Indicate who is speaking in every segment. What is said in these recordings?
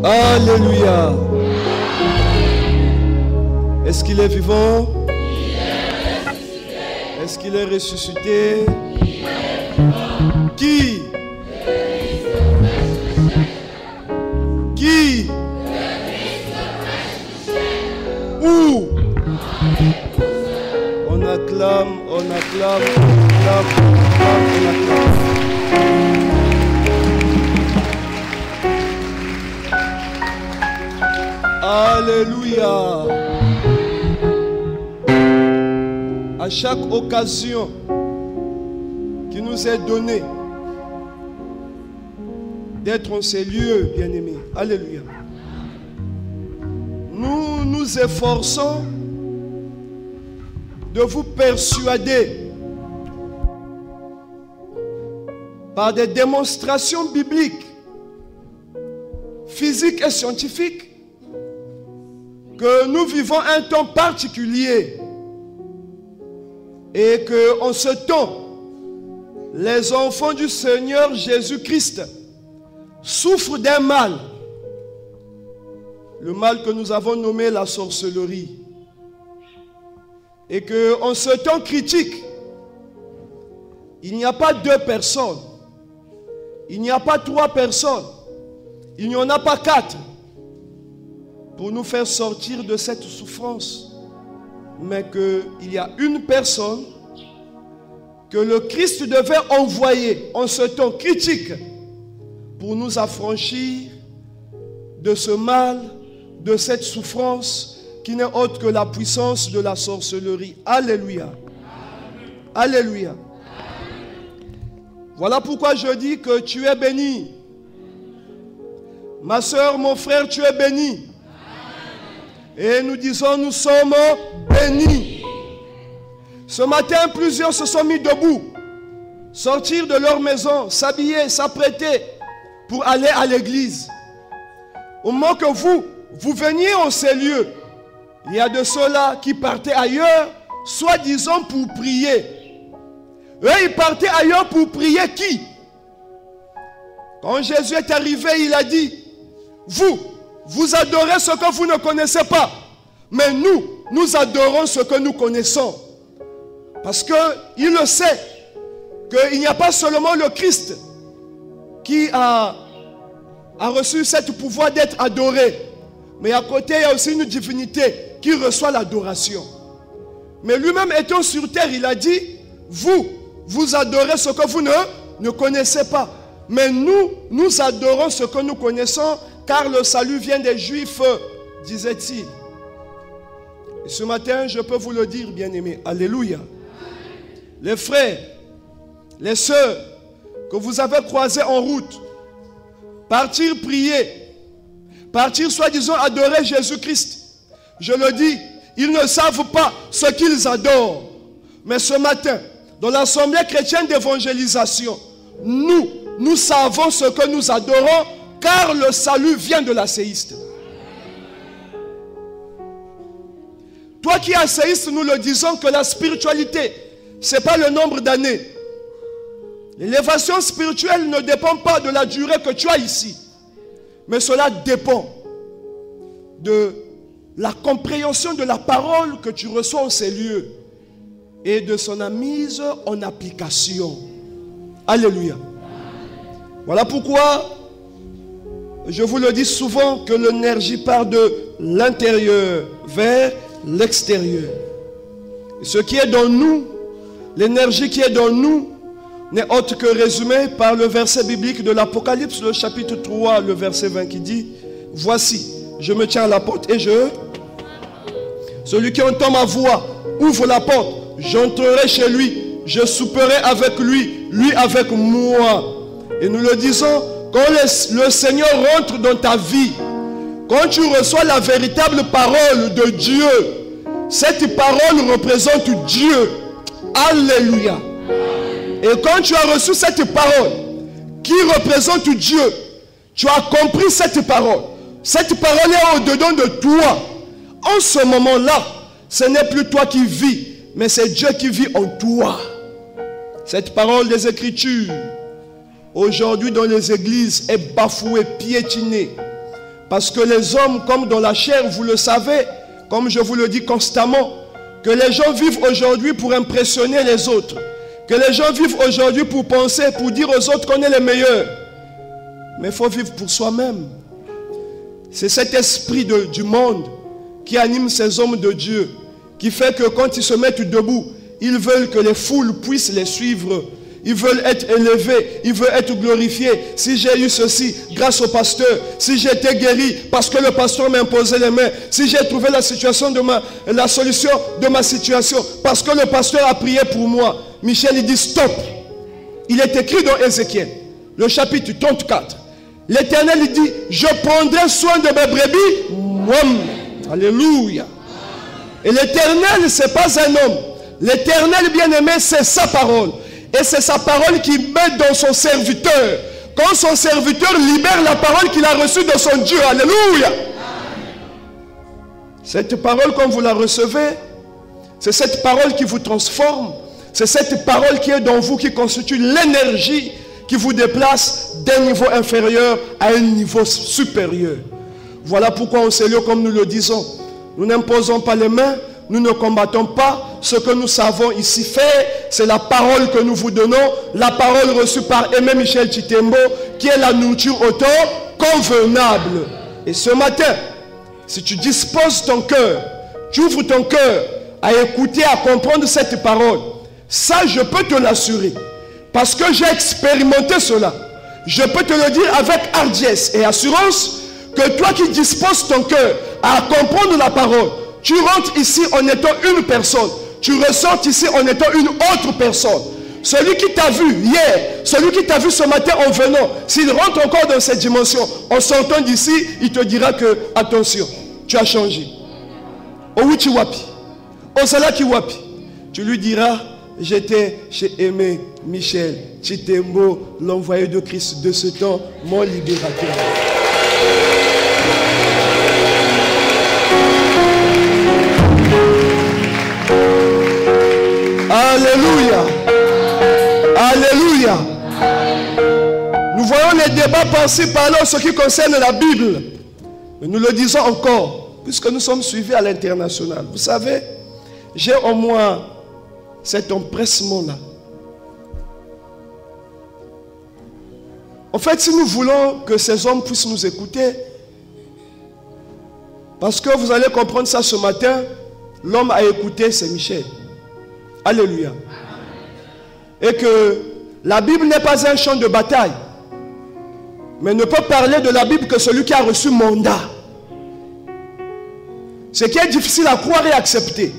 Speaker 1: Alléluia. Est-ce qu'il est vivant? Est-ce qu'il est ressuscité? Qui? Qui? Où? On acclame, on acclame, on acclame, on acclame. Alléluia. À chaque occasion qui nous est donnée d'être en ces lieux, bien-aimés. Alléluia. Nous nous efforçons de vous persuader par des démonstrations bibliques, physiques et scientifiques que nous vivons un temps particulier et que en ce temps, les enfants du Seigneur Jésus-Christ souffrent d'un mal, le mal que nous avons nommé la sorcellerie, et que en ce temps critique, il n'y a pas 2 personnes, il n'y a pas 3 personnes, il n'y en a pas 4 pour nous faire sortir de cette souffrance, mais qu'il y a une personne que le Christ devait envoyer en ce temps critique pour nous affranchir de ce mal, de cette souffrance qui n'est autre que la puissance de la sorcellerie. Alléluia. Alléluia. Voilà pourquoi je dis que tu es béni. Ma soeur, mon frère, tu es béni. Et nous disons, nous sommes bénis. Ce matin, plusieurs se sont mis debout, sortir de leur maison, s'habiller, s'apprêter pour aller à l'église. Au moment que vous veniez en ces lieux, il y a de ceux-là qui partaient ailleurs, soi-disant pour prier. Eux, ils partaient ailleurs pour prier qui? Quand Jésus est arrivé, il a dit, vous adorez ce que vous ne connaissez pas. Mais nous adorons ce que nous connaissons. Parce qu'il le sait, qu'il n'y a pas seulement le Christ qui a reçu ce pouvoir d'être adoré. Mais à côté, il y a aussi une divinité qui reçoit l'adoration. Mais lui-même étant sur terre, il a dit, vous adorez ce que vous ne connaissez pas. Mais nous adorons ce que nous connaissons, car le salut vient des Juifs, disait-il. Et ce matin, je peux vous le dire, bien-aimés. Alléluia. Les frères, les sœurs que vous avez croisés en route, partir prier, partir soi-disant adorer Jésus-Christ. Je le dis, ils ne savent pas ce qu'ils adorent. Mais ce matin, dans l'Assemblée chrétienne d'évangélisation, nous savons ce que nous adorons, car le salut vient de l'asséiste. Toi qui es asséiste, nous le disons que la spiritualité, ce n'est pas le nombre d'années. L'élévation spirituelle ne dépend pas de la durée que tu as ici. Mais cela dépend de la compréhension de la parole que tu reçois en ces lieux et de son mise en application. Alléluia. Voilà pourquoi je vous le dis souvent que l'énergie part de l'intérieur vers l'extérieur. Ce qui est dans nous, l'énergie qui est dans nous, n'est autre que résumée par le verset biblique de l'Apocalypse, le chapitre 3, le verset 20 qui dit, « Voici, je me tiens à la porte et celui qui entend ma voix, ouvre la porte, j'entrerai chez lui, je souperai avec lui, lui avec moi. » Et nous le disons, quand le Seigneur rentre dans ta vie, quand tu reçois la véritable parole de Dieu, cette parole représente Dieu. Alléluia. Et quand tu as reçu cette parole qui représente Dieu, Tu as compris cette parole. Cette parole est au-dedans de toi. En ce moment-là, ce n'est plus toi qui vis, mais c'est Dieu qui vit en toi. Cette parole des Écritures, aujourd'hui dans les églises, est bafouée, piétinée. Parce que les hommes, comme dans la chair, vous le savez, comme je vous le dis constamment, que les gens vivent aujourd'hui pour impressionner les autres. Que les gens vivent aujourd'hui pour penser, pour dire aux autres qu'on est les meilleurs. Mais il faut vivre pour soi-même. C'est cet esprit du monde qui anime ces hommes de Dieu, qui fait que quand ils se mettent debout, ils veulent que les foules puissent les suivre. Ils veulent être élevés, ils veulent être glorifiés. Si j'ai eu ceci grâce au pasteur, si j'ai été guéri parce que le pasteur m'a imposé les mains, si j'ai trouvé la solution de ma situation parce que le pasteur a prié pour moi. Michel, il dit stop. Il est écrit dans Ézéchiel, le chapitre 34. L'Éternel, il dit, je prendrai soin de mes brebis moi-même. Alléluia. Et l'Éternel, ce n'est pas un homme. L'Éternel bien-aimé, c'est sa parole. Et c'est sa parole qui met dans son serviteur. Quand son serviteur libère la parole qu'il a reçue de son Dieu. Alléluia. Cette parole, quand vous la recevez, c'est cette parole qui vous transforme. C'est cette parole qui est dans vous, qui constitue l'énergie qui vous déplace d'un niveau inférieur à un niveau supérieur. Voilà pourquoi au Seigneur, comme nous le disons, nous n'imposons pas les mains, nous ne combattons pas. Ce que nous savons ici faire, c'est la parole que nous vous donnons, la parole reçue par Aimé Michel Chitembo, qui est la nourriture au temps convenable. Et ce matin, si tu disposes ton cœur, tu ouvres ton cœur à écouter, à comprendre cette parole, ça je peux te l'assurer. Parce que j'ai expérimenté cela. Je peux te le dire avec hardiesse et assurance que toi qui disposes ton cœur à comprendre la parole, tu rentres ici en étant une personne. Tu ressors ici en étant une autre personne. Celui qui t'a vu hier, celui qui t'a vu ce matin en venant, s'il rentre encore dans cette dimension, en sortant d'ici, il te dira que, attention, tu as changé. Owichi wapi, Osalaki wapi. Tu lui diras, j'étais chez Aimé Michel Chitembo, l'envoyé de Christ de ce temps, mon libérateur. Alléluia. Alléluia. Nous voyons les débats par-ci par-là en ce qui concerne la Bible. Mais nous le disons encore, puisque nous sommes suivis à l'international. Vous savez, j'ai en moi cet empressement-là. En fait, si nous voulons que ces hommes puissent nous écouter, parce que vous allez comprendre ça ce matin, l'homme à écouter, c'est Michel. Alléluia. Et que la Bible n'est pas un champ de bataille. Mais ne peut parler de la Bible que celui qui a reçu mandat. Ce qui est difficile à croire et accepter,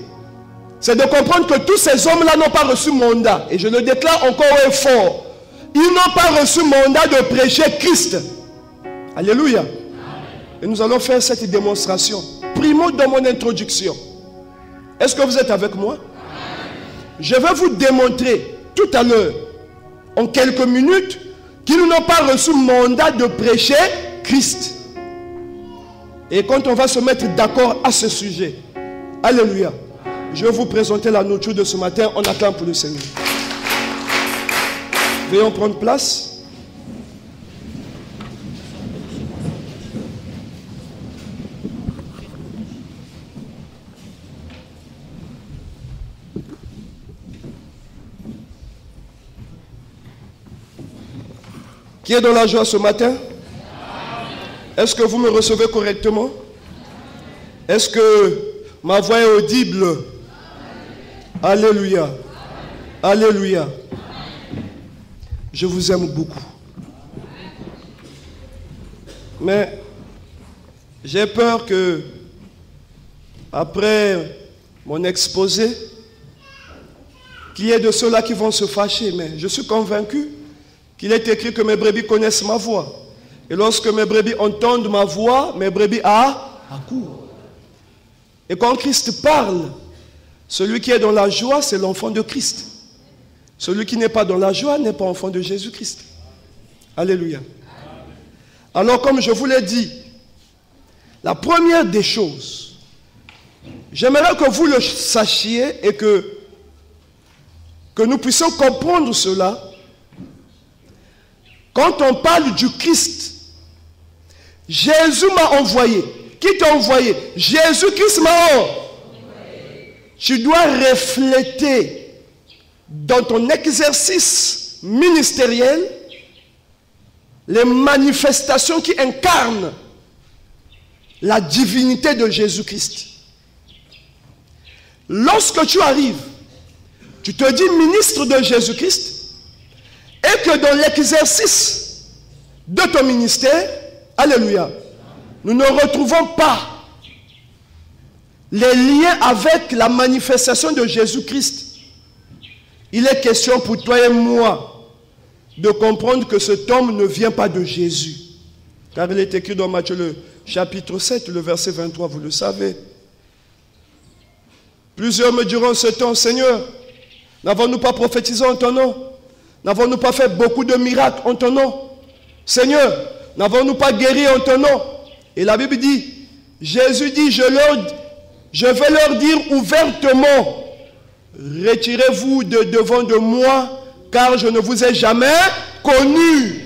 Speaker 1: c'est de comprendre que tous ces hommes-là n'ont pas reçu mandat. Et je le déclare encore et fort. Ils n'ont pas reçu mandat de prêcher Christ. Alléluia. Et nous allons faire cette démonstration. Primo dans mon introduction. Est-ce que vous êtes avec moi? Je vais vous démontrer tout à l'heure, en quelques minutes, qu'ils n'ont pas reçu mandat de prêcher Christ. Et quand on va se mettre d'accord à ce sujet, alléluia, je vais vous présenter la nourriture de ce matin. On attend pour le Seigneur. Veuillons prendre place. Qui est dans la joie ce matin? Est-ce que vous me recevez correctement? Est-ce que ma voix est audible? Alléluia. Alléluia. Je vous aime beaucoup. Mais j'ai peur que, après mon exposé, qu'il y ait de ceux-là qui vont se fâcher. Mais je suis convaincu qu'il est écrit que mes brebis connaissent ma voix. Et lorsque mes brebis entendent ma voix, mes brebis accourent. Et quand Christ parle, celui qui est dans la joie, c'est l'enfant de Christ. Celui qui n'est pas dans la joie n'est pas enfant de Jésus-Christ. Alléluia. Alors, comme je vous l'ai dit, la première des choses, j'aimerais que vous le sachiez et que nous puissions comprendre cela. Quand on parle du Christ, Jésus m'a envoyé. Qui t'a envoyé? Jésus-Christ m'a envoyé. Tu dois refléter dans ton exercice ministériel les manifestations qui incarnent la divinité de Jésus-Christ. Lorsque tu arrives, tu te dis ministre de Jésus-Christ, et que dans l'exercice de ton ministère, alléluia, nous ne retrouvons pas les liens avec la manifestation de Jésus-Christ. Il est question pour toi et moi de comprendre que cet homme ne vient pas de Jésus. Car il est écrit dans Matthieu le chapitre 7, le verset 23, vous le savez. Plusieurs me diront ce temps, Seigneur, n'avons-nous pas prophétisé en ton nom? N'avons-nous pas fait beaucoup de miracles en ton nom? Seigneur, n'avons-nous pas guéri en ton nom? Et la Bible dit, Jésus dit, je vais leur dire ouvertement, retirez-vous de devant de moi, car je ne vous ai jamais connu.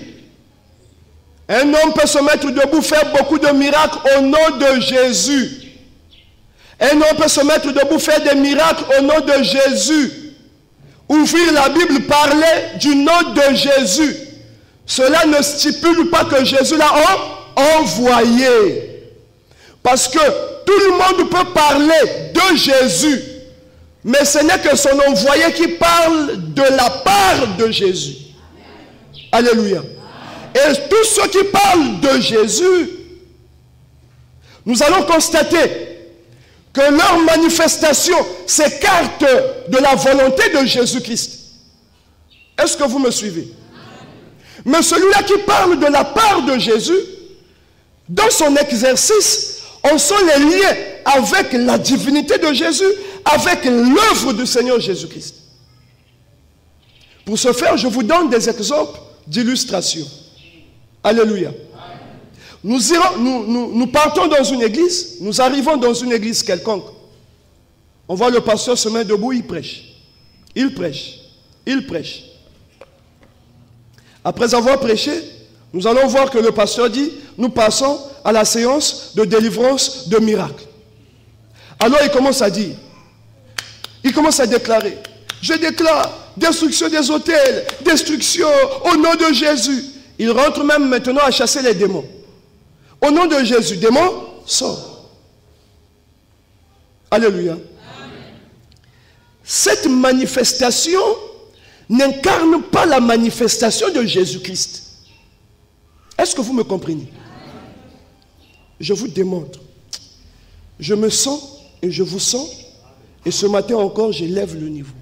Speaker 1: Un homme peut se mettre debout, faire beaucoup de miracles au nom de Jésus. Un homme peut se mettre debout, faire des miracles au nom de Jésus. Ouvrir la Bible, parler du nom de Jésus. Cela ne stipule pas que Jésus l'a envoyé. Parce que tout le monde peut parler de Jésus. Mais ce n'est que son envoyé qui parle de la part de Jésus. Alléluia. Et tous ceux qui parlent de Jésus, nous allons constater que leur manifestation s'écarte de la volonté de Jésus-Christ. Est-ce que vous me suivez? Mais celui-là qui parle de la part de Jésus, dans son exercice, on sent les liens avec la divinité de Jésus, avec l'œuvre du Seigneur Jésus-Christ. Pour ce faire, je vous donne des exemples d'illustration. Alléluia. Nous partons dans une église, nous arrivons dans une église quelconque. On voit le pasteur se mettre debout, il prêche. Il prêche. Il prêche. Après avoir prêché, nous allons voir que le pasteur dit, nous passons à la séance de délivrance de miracles. Alors il commence à dire, il commence à déclarer, je déclare destruction des autels, destruction au nom de Jésus. Il rentre même maintenant à chasser les démons. Au nom de Jésus, démons, sort. Alléluia. Amen. Cette manifestation n'incarne pas la manifestation de Jésus-Christ. Est-ce que vous me comprenez? Je vous démontre. Je me sens et je vous sens. Et ce matin encore, j'élève le niveau.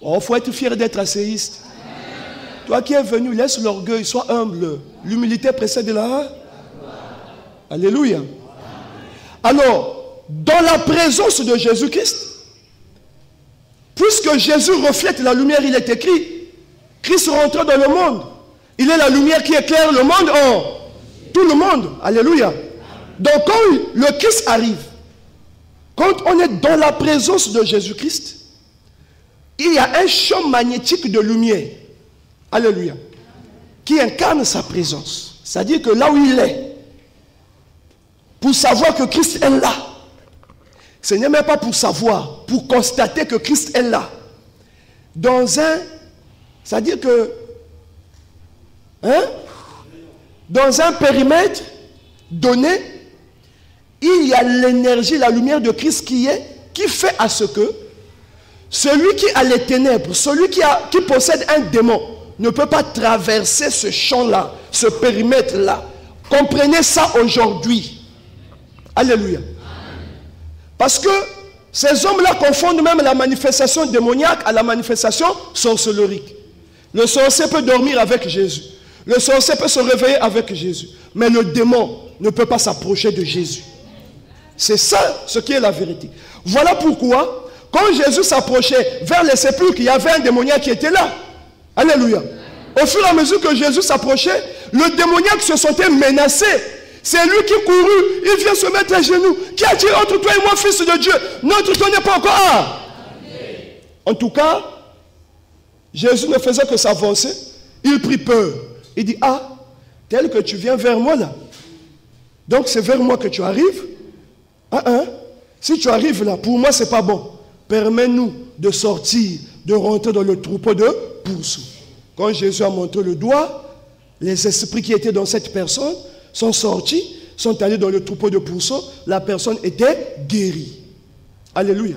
Speaker 1: Oh, il faut être fier d'être asséiste. Toi qui es venu, laisse l'orgueil, sois humble. L'humilité précède la... Alléluia. Alors, dans la présence de Jésus-Christ, puisque Jésus reflète la lumière, il est écrit, Christ rentre dans le monde. Il est la lumière qui éclaire le monde en tout le monde. Alléluia. Donc quand le Christ arrive, quand on est dans la présence de Jésus-Christ, il y a un champ magnétique de lumière. Alléluia. Qui incarne sa présence. C'est-à-dire que là où il est, pour savoir que Christ est là, ce n'est même pas pour savoir, pour constater que Christ est là. C'est-à-dire que, dans un périmètre donné, il y a l'énergie, la lumière de Christ qui fait à ce que celui qui a les ténèbres, celui qui possède un démon, ne peut pas traverser ce champ-là, ce périmètre-là. Comprenez ça aujourd'hui. Alléluia. Parce que ces hommes-là confondent même la manifestation démoniaque à la manifestation sorcellerie. Le sorcier peut dormir avec Jésus. Le sorcier peut se réveiller avec Jésus. Mais le démon ne peut pas s'approcher de Jésus. C'est ça ce qui est la vérité. Voilà pourquoi, quand Jésus s'approchait vers les sépulcres, il y avait un démoniaque qui était là. Alléluia. Au fur et à mesure que Jésus s'approchait, le démoniaque se sentait menacé. C'est lui qui courut, il vient se mettre à genoux. Qui a dit entre toi et moi, fils de Dieu? Notre temps n'est pas encore. Ah! En tout cas, Jésus ne faisait que s'avancer. Il prit peur. Il dit, ah, tel que tu viens vers moi là. Donc c'est vers moi que tu arrives. Si tu arrives là, pour moi c'est pas bon. Permets-nous de sortir, de rentrer dans le troupeau de pourceaux. Quand Jésus a montré le doigt, les esprits qui étaient dans cette personne sont sortis, sont allés dans le troupeau de pourceaux. La personne était guérie. Alléluia.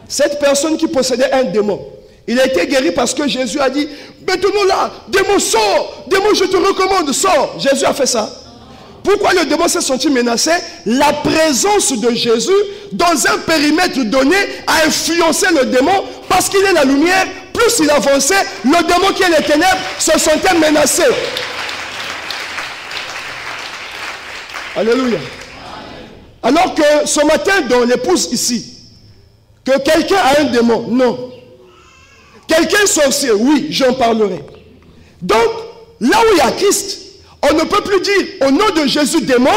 Speaker 1: Cette personne qui possédait un démon, il a été guéri parce que Jésus a dit, maintenant là, démon sort, démon je te recommande, sors. Jésus a fait ça. Pourquoi le démon s'est senti menacé? La présence de Jésus dans un périmètre donné a influencé le démon parce qu'il est la lumière. Plus il avançait, le démon qui est les ténèbres se sentait menacé. Alléluia. Alors que ce matin, dans l'épouse ici, que quelqu'un a un démon, non. Quelqu'un est sorcier, oui, j'en parlerai. Donc, là où il y a Christ, on ne peut plus dire au nom de Jésus démon,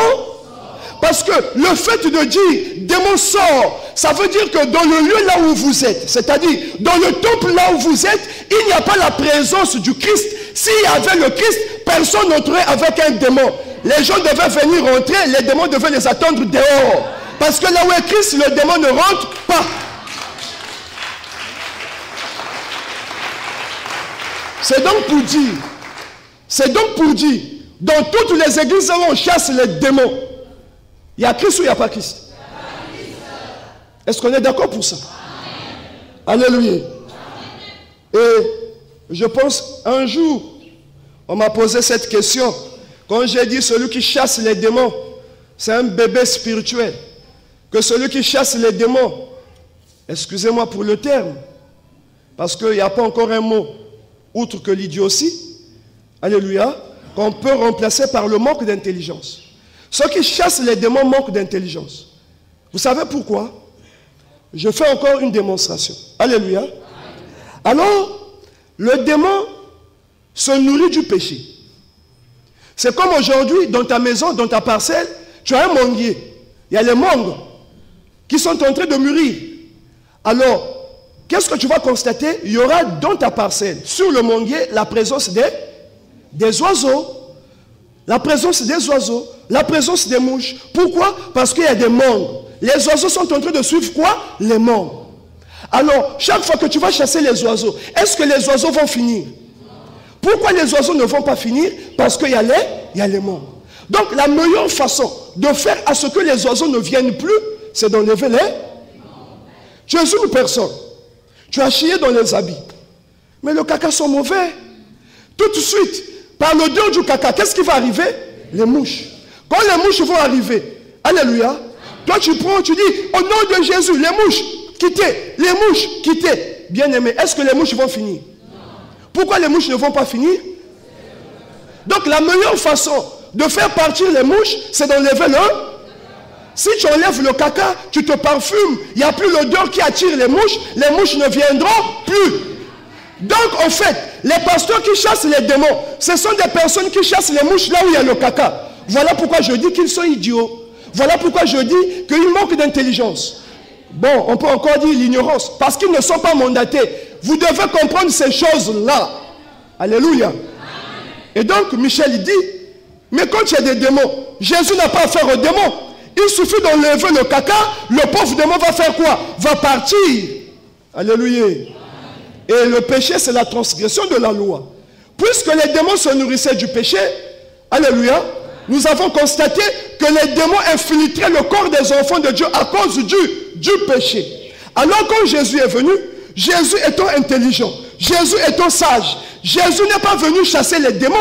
Speaker 1: parce que le fait de dire démon sort, ça veut dire que dans le lieu là où vous êtes, c'est-à-dire dans le temple là où vous êtes, il n'y a pas la présence du Christ. S'il y avait le Christ, personne n'entrerait avec un démon. Les gens devaient venir rentrer, les démons devaient les attendre dehors. Parce que là où est Christ, le démon ne rentre pas. C'est donc pour dire, dans toutes les églises où on chasse les démons, il y a Christ ou il n'y a pas Christ? Est-ce qu'on est d'accord pour ça? Alléluia. Et je pense, un jour, on m'a posé cette question. Quand j'ai dit celui qui chasse les démons, c'est un bébé spirituel. Que celui qui chasse les démons, excusez-moi pour le terme, parce qu'il n'y a pas encore un mot, outre que l'idiotie, alléluia, qu'on peut remplacer par le manque d'intelligence. Ceux qui chassent les démons manquent d'intelligence. Vous savez pourquoi? Je fais encore une démonstration. Alléluia. Alors, le démon se nourrit du péché. C'est comme aujourd'hui, dans ta maison, dans ta parcelle, tu as un manguier. Il y a les mangues qui sont en train de mûrir. Alors, qu'est-ce que tu vas constater? Il y aura dans ta parcelle, sur le manguier, la présence des oiseaux. La présence des oiseaux, la présence des mouches. Pourquoi? Parce qu'il y a des mangues. Les oiseaux sont en train de suivre quoi? Les mangues. Alors, chaque fois que tu vas chasser les oiseaux, est-ce que les oiseaux vont finir? Pourquoi les oiseaux ne vont pas finir? Parce qu'il y a les mangues. Donc, la meilleure façon de faire à ce que les oiseaux ne viennent plus, c'est d'enlever les... Tu es une personne. Tu as chié dans les habits. Mais le caca sont mauvais. Tout de suite, par l'odeur du caca, qu'est-ce qui va arriver? Les mouches. Quand les mouches vont arriver, alléluia, toi tu prends, tu dis, au nom de Jésus, les mouches, quittez, les mouches, quittez. Bien-aimé, est-ce que les mouches vont finir? Pourquoi les mouches ne vont pas finir? Donc la meilleure façon de faire partir les mouches, c'est d'enlever le... Si tu enlèves le caca, tu te parfumes, il n'y a plus l'odeur qui attire les mouches ne viendront plus. Donc en fait, les pasteurs qui chassent les démons, ce sont des personnes qui chassent les mouches là où il y a le caca. Voilà pourquoi je dis qu'ils sont idiots. Voilà pourquoi je dis qu'ils manquent d'intelligence. Bon, on peut encore dire l'ignorance, parce qu'ils ne sont pas mandatés. Vous devez comprendre ces choses-là. Alléluia. Et donc, Michel il dit, mais quand il y a des démons, Jésus n'a pas affaire aux démons. Il suffit d'enlever le caca, le pauvre démon va faire quoi? Va partir. Alléluia. Et le péché, c'est la transgression de la loi. Puisque les démons se nourrissaient du péché, alléluia, nous avons constaté que les démons infiltraient le corps des enfants de Dieu à cause du péché. Alors quand Jésus est venu, Jésus étant intelligent, Jésus étant sage, Jésus n'est pas venu chasser les démons.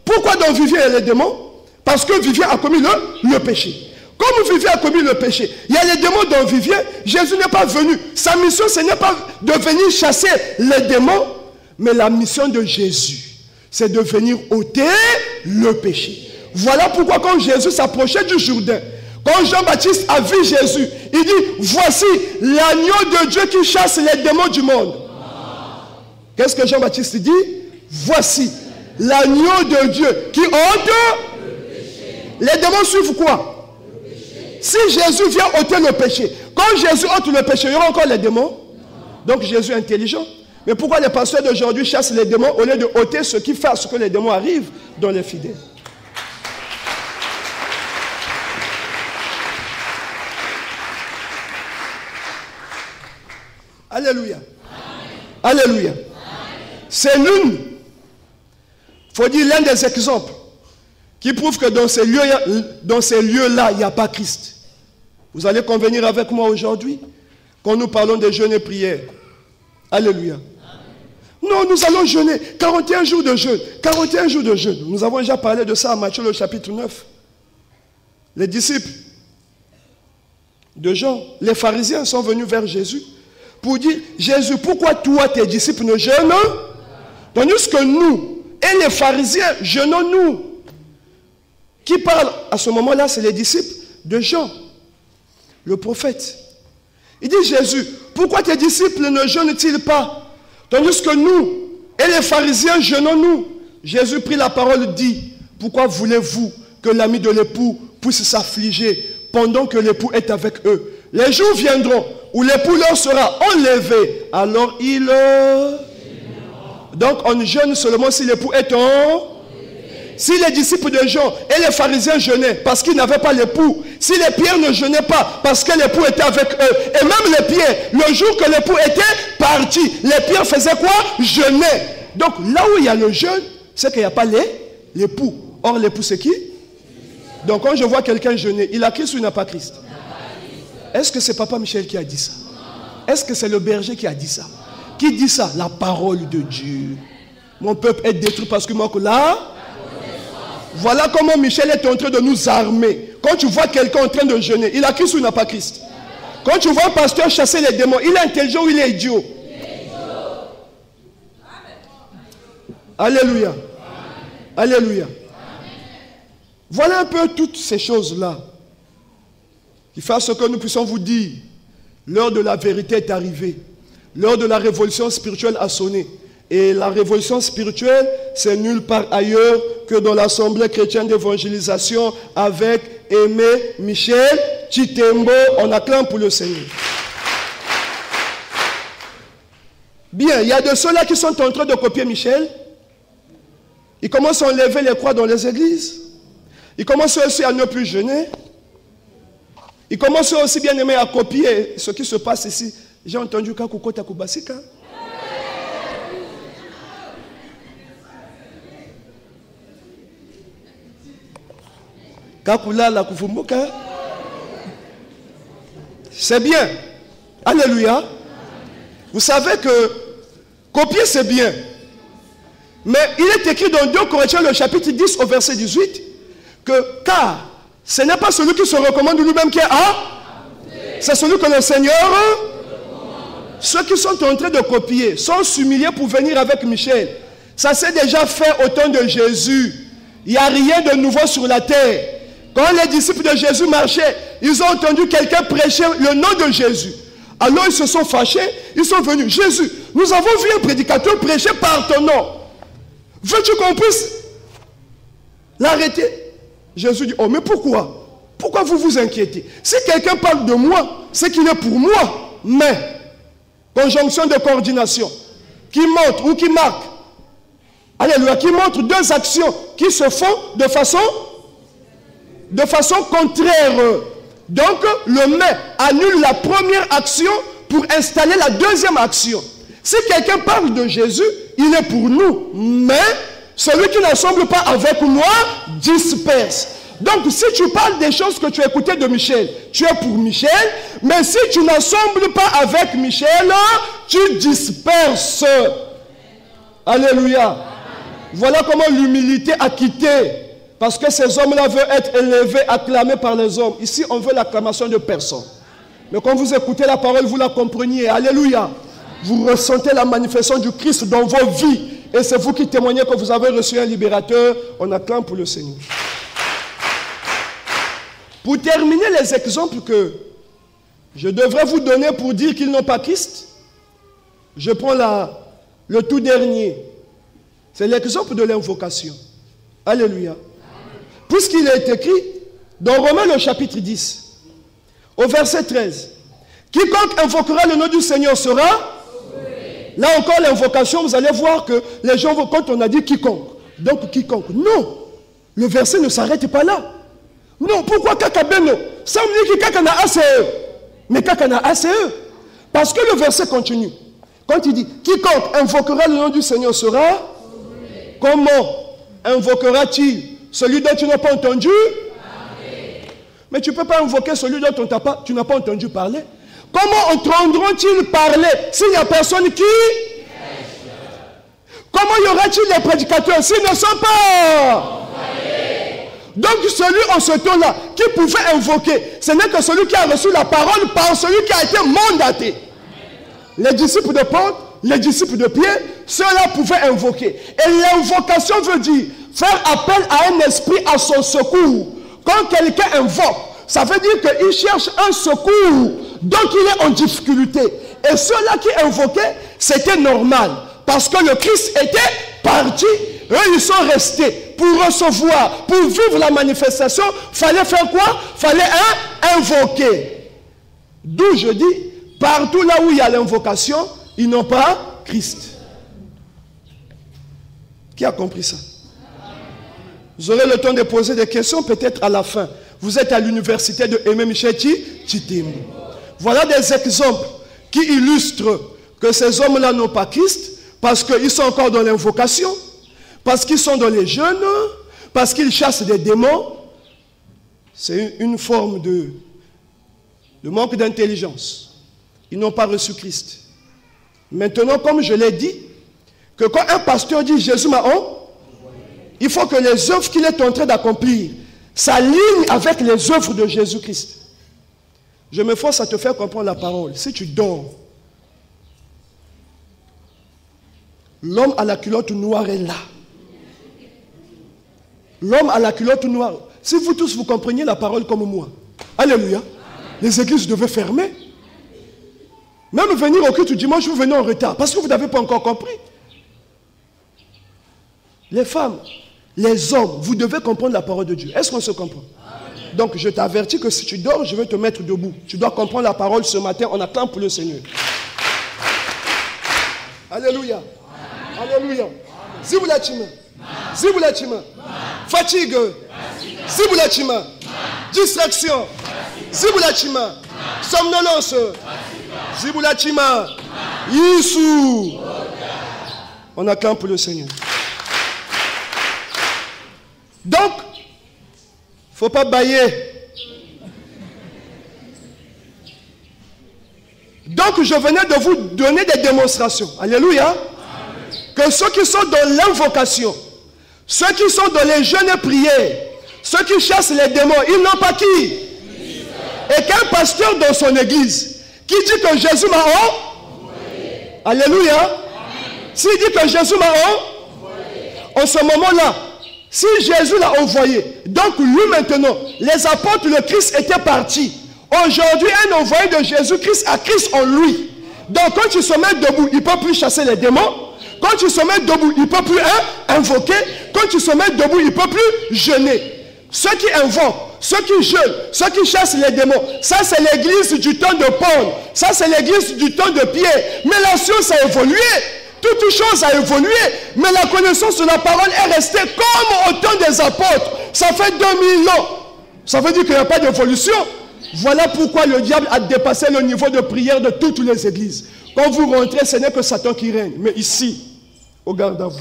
Speaker 1: Pourquoi dans Vivien il y a les démons? Parce que Vivien a commis le péché. Comme Vivien a commis le péché, il y a les démons dans Vivien, Jésus n'est pas venu. Sa mission, ce n'est pas de venir chasser les démons, mais la mission de Jésus, c'est de venir ôter le péché. Voilà pourquoi quand Jésus s'approchait du Jourdain, quand Jean-Baptiste a vu Jésus, il dit, voici l'agneau de Dieu qui chasse les démons du monde. Qu'est-ce que Jean-Baptiste dit? Voici L'agneau de Dieu qui ôte les démons suivent quoi? Si Jésus vient ôter le péché, quand Jésus ôte le péché, il y aura encore les démons. Donc Jésus est intelligent. Mais pourquoi les pasteurs d'aujourd'hui chassent les démons au lieu de ôter ce qui fait à ce que les démons arrivent dans les fidèles? Alléluia. Amen. Alléluia. C'est l'une, faut dire l'un des exemples qui prouve que dans ces lieux-là, il n'y a pas Christ. Vous allez convenir avec moi aujourd'hui quand nous parlons de jeûne et prière. Alléluia. Non, nous allons jeûner. 41 jours de jeûne. 41 jours de jeûne. Nous avons déjà parlé de ça à Matthieu, le chapitre 9. Les disciples de Jean, les pharisiens sont venus vers Jésus pour dire, Jésus, pourquoi toi, tes disciples ne jeûnent? Tandis que nous et les pharisiens jeûnons nous. Qui parle à ce moment-là, c'est les disciples de Jean, le prophète. Il dit, Jésus, pourquoi tes disciples ne jeûnent-ils pas? Tandis que nous et les pharisiens jeûnons-nous. Jésus prit la parole, dit, pourquoi voulez-vous que l'ami de l'époux puisse s'affliger pendant que l'époux est avec eux? Les jours viendront où l'époux leur sera enlevé, alors il... Donc on jeûne seulement si l'époux est en... Si les disciples de Jean et les pharisiens jeûnaient parce qu'ils n'avaient pas l'époux, si les Pierres ne jeûnaient pas parce que l'époux était avec eux, et même les Pierres, le jour que l'époux était parti, les Pierres faisaient quoi? Jeûnaient. Donc là où il y a le jeûne, c'est qu'il n'y a pas l'époux. Or l'époux c'est qui? Donc quand je vois quelqu'un jeûner, il a Christ ou il n'a pas Christ? Est-ce que c'est Papa Michel qui a dit ça? Est-ce que c'est le berger qui a dit ça? Qui dit ça? La parole de Dieu. Mon peuple est détruit parce qu'il manque là. Voilà comment Michel est en train de nous armer. Quand tu vois quelqu'un en train de jeûner, il a Christ ou il n'a pas Christ? Quand tu vois un pasteur chasser les démons, il est intelligent ou il est idiot? Alléluia. Alléluia. Voilà un peu toutes ces choses-là qui font ce que nous puissions vous dire. L'heure de la vérité est arrivée. L'heure de la révolution spirituelle a sonné. Et la révolution spirituelle, c'est nulle part ailleurs que dans l'Assemblée chrétienne d'évangélisation avec Aimé Michel Chitembo. On acclame pour le Seigneur. Bien, il y a de ceux-là qui sont en train de copier Michel. Ils commencent à enlever les croix dans les églises. Ils commencent aussi à ne plus jeûner. Ils commencent aussi, bien aimé, à copier ce qui se passe ici. J'ai entendu Kakuko Takubasika. Kakula la kufumbuka. C'est bien. Alléluia. Vous savez que copier c'est bien. Mais il est écrit dans 2 Corinthiens le chapitre 10 au verset 18 que car ce n'est pas celui qui se recommande lui-même qui est c'est celui que le Seigneur. Ceux qui sont en train de copier sont s'humilier pour venir avec Michel. Ça s'est déjà fait au temps de Jésus. Il n'y a rien de nouveau sur la terre. Quand les disciples de Jésus marchaient, ils ont entendu quelqu'un prêcher le nom de Jésus. Alors ils se sont fâchés, ils sont venus. Jésus, nous avons vu un prédicateur prêcher par ton nom. Veux-tu qu'on puisse l'arrêter? Jésus dit, oh mais pourquoi? Pourquoi vous vous inquiétez? Si quelqu'un parle de moi, c'est qu'il est pour moi. Mais, conjonction de coordination, qui montre ou qui marque, alléluia, qui montre 2 actions qui se font de façon contraire. Donc, le mais annule la première action pour installer la deuxième action. Si quelqu'un parle de Jésus, il est pour nous. Mais, celui qui n'assemble pas avec moi, disperse. Donc, si tu parles des choses que tu as écoutées de Michel, tu es pour Michel. Mais si tu n'assembles pas avec Michel, tu disperses. Alléluia. Voilà comment l'humilité a quitté. Parce que ces hommes-là veulent être élevés, acclamés par les hommes. Ici, on veut l'acclamation de personne. Mais quand vous écoutez la parole, vous la compreniez. Alléluia. Vous ressentez la manifestation du Christ dans vos vies. Et c'est vous qui témoignez que vous avez reçu un libérateur. On acclame pour le Seigneur. Pour terminer les exemples que je devrais vous donner pour dire qu'ils n'ont pas Christ, je prends le tout dernier. C'est l'exemple de l'invocation. Alléluia. Puisqu'il est écrit dans Romains le chapitre 10, au verset 13, quiconque invoquera le nom du Seigneur sera sauvé. Là encore l'invocation, vous allez voir que les gens, quand on a dit quiconque, donc quiconque, non, le verset ne s'arrête pas là. Non, pourquoi kakabeno? Ça me dit que kakana ACE. Mais kakana ACE. Parce que le verset continue. Quand il dit quiconque invoquera le nom du Seigneur sera sauvé. Comment invoquera-t-il celui dont tu n'as pas entendu? Mais tu ne peux pas invoquer celui dont tu n'as pas entendu parler. Comment entendront-ils parler s'il n'y a personne qui? Comment y aura-t-il des prédicateurs s'ils ne sont pas? Donc celui en ce temps-là qui pouvait invoquer, ce n'est que celui qui a reçu la parole par celui qui a été mandaté. Les disciples de Paul, les disciples de Pierre, ceux-là pouvaient invoquer. Et l'invocation veut dire faire appel à un esprit à son secours. Quand quelqu'un invoque, ça veut dire qu'il cherche un secours, donc il est en difficulté. Et ceux-là qui invoquaient, c'était normal, parce que le Christ était parti, eux ils sont restés pour recevoir, pour vivre la manifestation. Fallait faire quoi? Fallait invoquer. D'où je dis, partout là où il y a l'invocation, ils n'ont pas Christ. Qui a compris ça? Vous aurez le temps de poser des questions peut-être à la fin. Vous êtes à l'université de Aimé Michel Chitimbo. Voilà des exemples qui illustrent que ces hommes-là n'ont pas Christ parce qu'ils sont encore dans l'invocation, parce qu'ils sont dans les jeûnes, parce qu'ils chassent des démons. C'est une forme de manque d'intelligence. Ils n'ont pas reçu Christ. Maintenant, comme je l'ai dit, que quand un pasteur dit Jésus m'a envoyé, il faut que les œuvres qu'il est en train d'accomplir s'alignent avec les œuvres de Jésus-Christ. Je me force à te faire comprendre la parole. Si tu dors, l'homme à la culotte noire est là. L'homme à la culotte noire. Si vous tous vous compreniez la parole comme moi, alléluia, les églises devaient fermer. Même venir au culte du dimanche, vous venez en retard parce que vous n'avez pas encore compris. Les femmes, les hommes, vous devez comprendre la parole de Dieu. Est-ce qu'on se comprend? Donc je t'avertis que si tu dors, je vais te mettre debout. Tu dois comprendre la parole ce matin. On acclame pour le Seigneur. Alléluia. Alléluia. Zibulatima. Zibulatima. Fatigue. Zibulatima. Distraction. Zibulatima. Somnolence. Zibulatima. Yissou. On acclame pour le Seigneur. Donc, il ne faut pas bailler. Donc, je venais de vous donner des démonstrations. Alléluia. Amen. Que ceux qui sont dans l'invocation, ceux qui sont dans les jeûnes et prières, ceux qui chassent les démons, ils n'ont pas qui? Et qu'un pasteur dans son église qui dit que Jésus m'a envoyé. Alléluia. S'il dit que Jésus m'a envoyé, en ce moment-là, si Jésus l'a envoyé, donc lui maintenant, les apôtres, le Christ était parti. Aujourd'hui, un envoyé de Jésus-Christ a Christ en lui. Donc quand il se met debout, il ne peut plus chasser les démons. Quand il se met debout, il ne peut plus invoquer. Quand il se met debout, il ne peut plus jeûner. Ceux qui invoquent, ceux qui jeûnent, ceux qui chassent les démons, ça c'est l'église du temps de Paul. Ça c'est l'église du temps de Pierre. Mais la science a évolué. Toute chose a évolué, mais la connaissance de la parole est restée comme au temps des apôtres. Ça fait 2000 ans. Ça veut dire qu'il n'y a pas d'évolution. Voilà pourquoi le diable a dépassé le niveau de prière de toutes les églises. Quand vous rentrez, ce n'est que Satan qui règne. Mais ici, au garde à vous.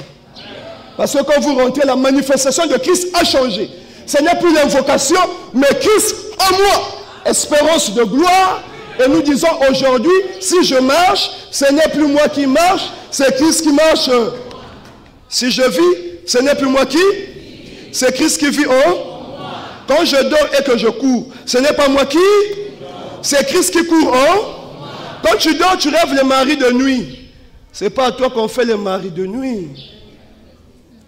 Speaker 1: Parce que quand vous rentrez, la manifestation de Christ a changé. Ce n'est plus l'invocation, mais Christ en moi. Espérance de gloire. Et nous disons aujourd'hui, si je marche, ce n'est plus moi qui marche, c'est Christ qui marche. Si je vis, ce n'est plus moi qui, c'est Christ qui vit en. Quand je dors et que je cours, ce n'est pas moi qui, c'est Christ qui court en. Quand tu dors, tu rêves les maris de nuit. Ce n'est pas à toi qu'on fait les maris de nuit.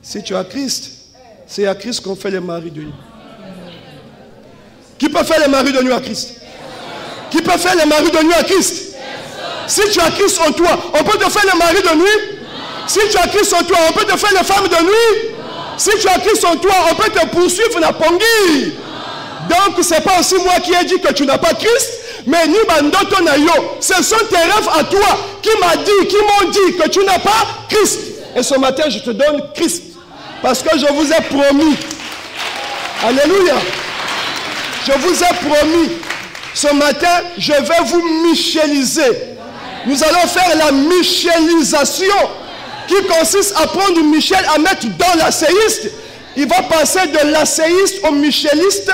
Speaker 1: Si tu as Christ, c'est à Christ qu'on fait les maris de nuit. Qui peut faire les maris de nuit à Christ? Qui peut faire les maris de nuit à Christ? Si tu as Christ en toi, on peut te faire les maris de nuit? Si tu as Christ en toi, on peut te faire les femmes de nuit. Si tu as Christ en toi, on peut te poursuivre na pongi. Donc, ce n'est pas aussi moi qui ai dit que tu n'as pas Christ, mais ni bandoto na yo. Ce sont tes rêves à toi qui m'ont dit que tu n'as pas Christ. Et ce matin, je te donne Christ. Parce que je vous ai promis. Alléluia. Je vous ai promis. Ce matin, je vais vous micheliser. Nous allons faire la michelisation, qui consiste à prendre Michel, à mettre dans l'asséiste. Il va passer de l'asséiste au micheliste.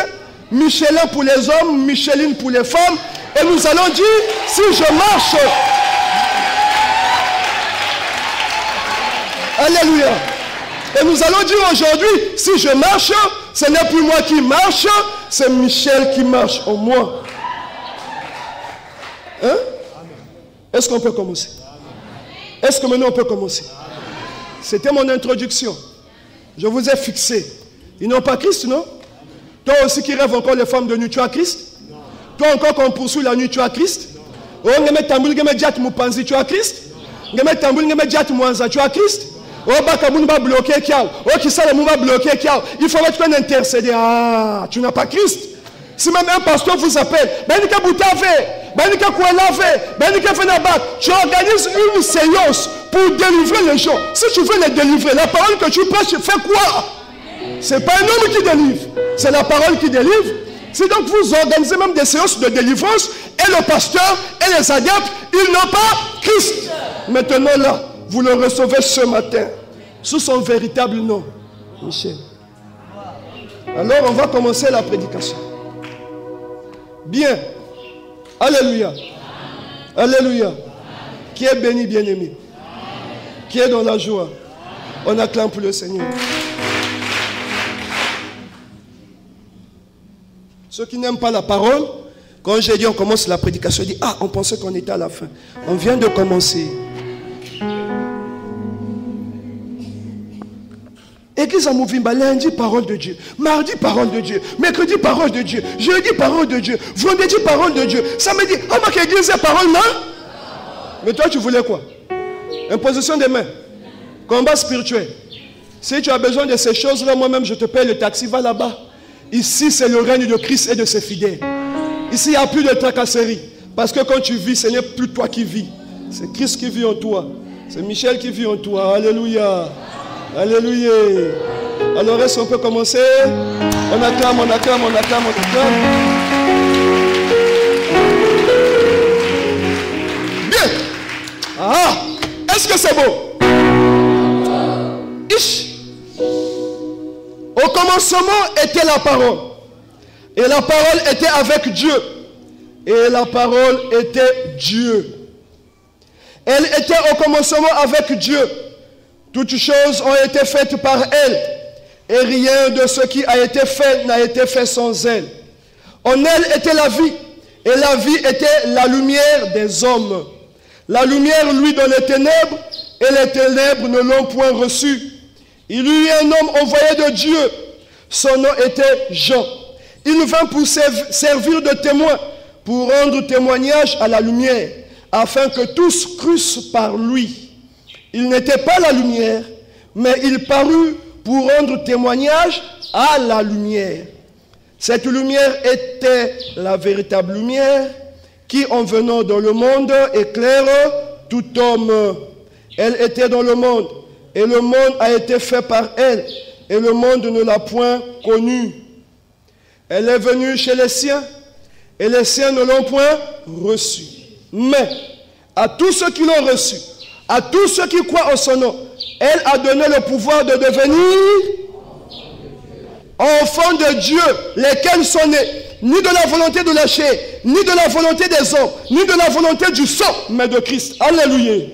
Speaker 1: Michelin pour les hommes, Micheline pour les femmes. Et nous allons dire, si je marche. Alléluia. Et nous allons dire aujourd'hui, si je marche, ce n'est plus moi qui marche, c'est Michel qui marche en moi. Hein? Est-ce qu'on peut commencer? Est-ce que maintenant on peut commencer? C'était mon introduction. Je vous ai fixé. Ils n'ont pas Christ, non? Toi aussi qui rêves encore les femmes de nuit, tu as Christ? Non. Toi encore qu'on poursuit la nuit, tu as Christ? Oh, tu as Christ? Tu as Christ? Oh, Bakaboun va bloquer Kiao. Oh, Kisalamou va bloquer Kiao. Il faut mettre un intercéder. Ah, tu n'as pas Christ. Si même un pasteur vous appelle, tu organises une séance pour délivrer les gens. Si tu veux les délivrer, la parole que tu prêches, fais quoi? Ce n'est pas un homme qui délivre, c'est la parole qui délivre. Si donc vous organisez même des séances de délivrance, et le pasteur et les adeptes, ils n'ont pas Christ. Maintenant là, vous le recevez ce matin, sous son véritable nom, Michel. Alors on va commencer la prédication. Bien. Alléluia. Alléluia. Qui est béni, bien-aimé? Qui est dans la joie? On acclame pour le Seigneur. Ceux qui n'aiment pas la parole, quand j'ai dit on commence la prédication, ils disent, ah, on pensait qu'on était à la fin. On vient de commencer. Église à Mouvimba, lundi, parole de Dieu. Mardi, parole de Dieu. Mercredi, parole de Dieu. Jeudi, parole de Dieu. Vendredi, parole de Dieu. Samedi, ah, ma église, parole, non? Mais toi, tu voulais quoi? Imposition des mains. Combat spirituel. Si tu as besoin de ces choses-là, moi-même, je te paye le taxi, va là-bas. Ici, c'est le règne de Christ et de ses fidèles. Ici, il n'y a plus de tracasserie. Parce que quand tu vis, ce n'est plus toi qui vis. C'est Christ qui vit en toi. C'est Michel qui vit en toi. Alléluia. Alléluia. Alors, est-ce qu'on peut commencer? On acclame, on acclame, on acclame, on acclame. Bien. Ah, est-ce que c'est beau? Ish. Au commencement était la parole. Et la parole était avec Dieu. Et la parole était Dieu. Elle était au commencement avec Dieu. Toutes choses ont été faites par elle. Et rien de ce qui a été fait n'a été fait sans elle. En elle était la vie. Et la vie était la lumière des hommes. La lumière, lui, dans les ténèbres. Et les ténèbres ne l'ont point reçu. Il y eut un homme envoyé de Dieu. Son nom était Jean. Il vint pour servir de témoin, pour rendre témoignage à la lumière, afin que tous crussent par lui. Il n'était pas la lumière, mais il parut pour rendre témoignage à la lumière. Cette lumière était la véritable lumière qui, en venant dans le monde, éclaire tout homme. Elle était dans le monde, et le monde a été fait par elle, et le monde ne l'a point connue. Elle est venue chez les siens, et les siens ne l'ont point reçue. Mais à tous ceux qui l'ont reçue, à tous ceux qui croient en son nom, elle a donné le pouvoir de devenir enfants de Dieu, lesquels sont nés, ni de la volonté de la chair, ni de la volonté des hommes, ni de la volonté du sang, mais de Christ. Alléluia.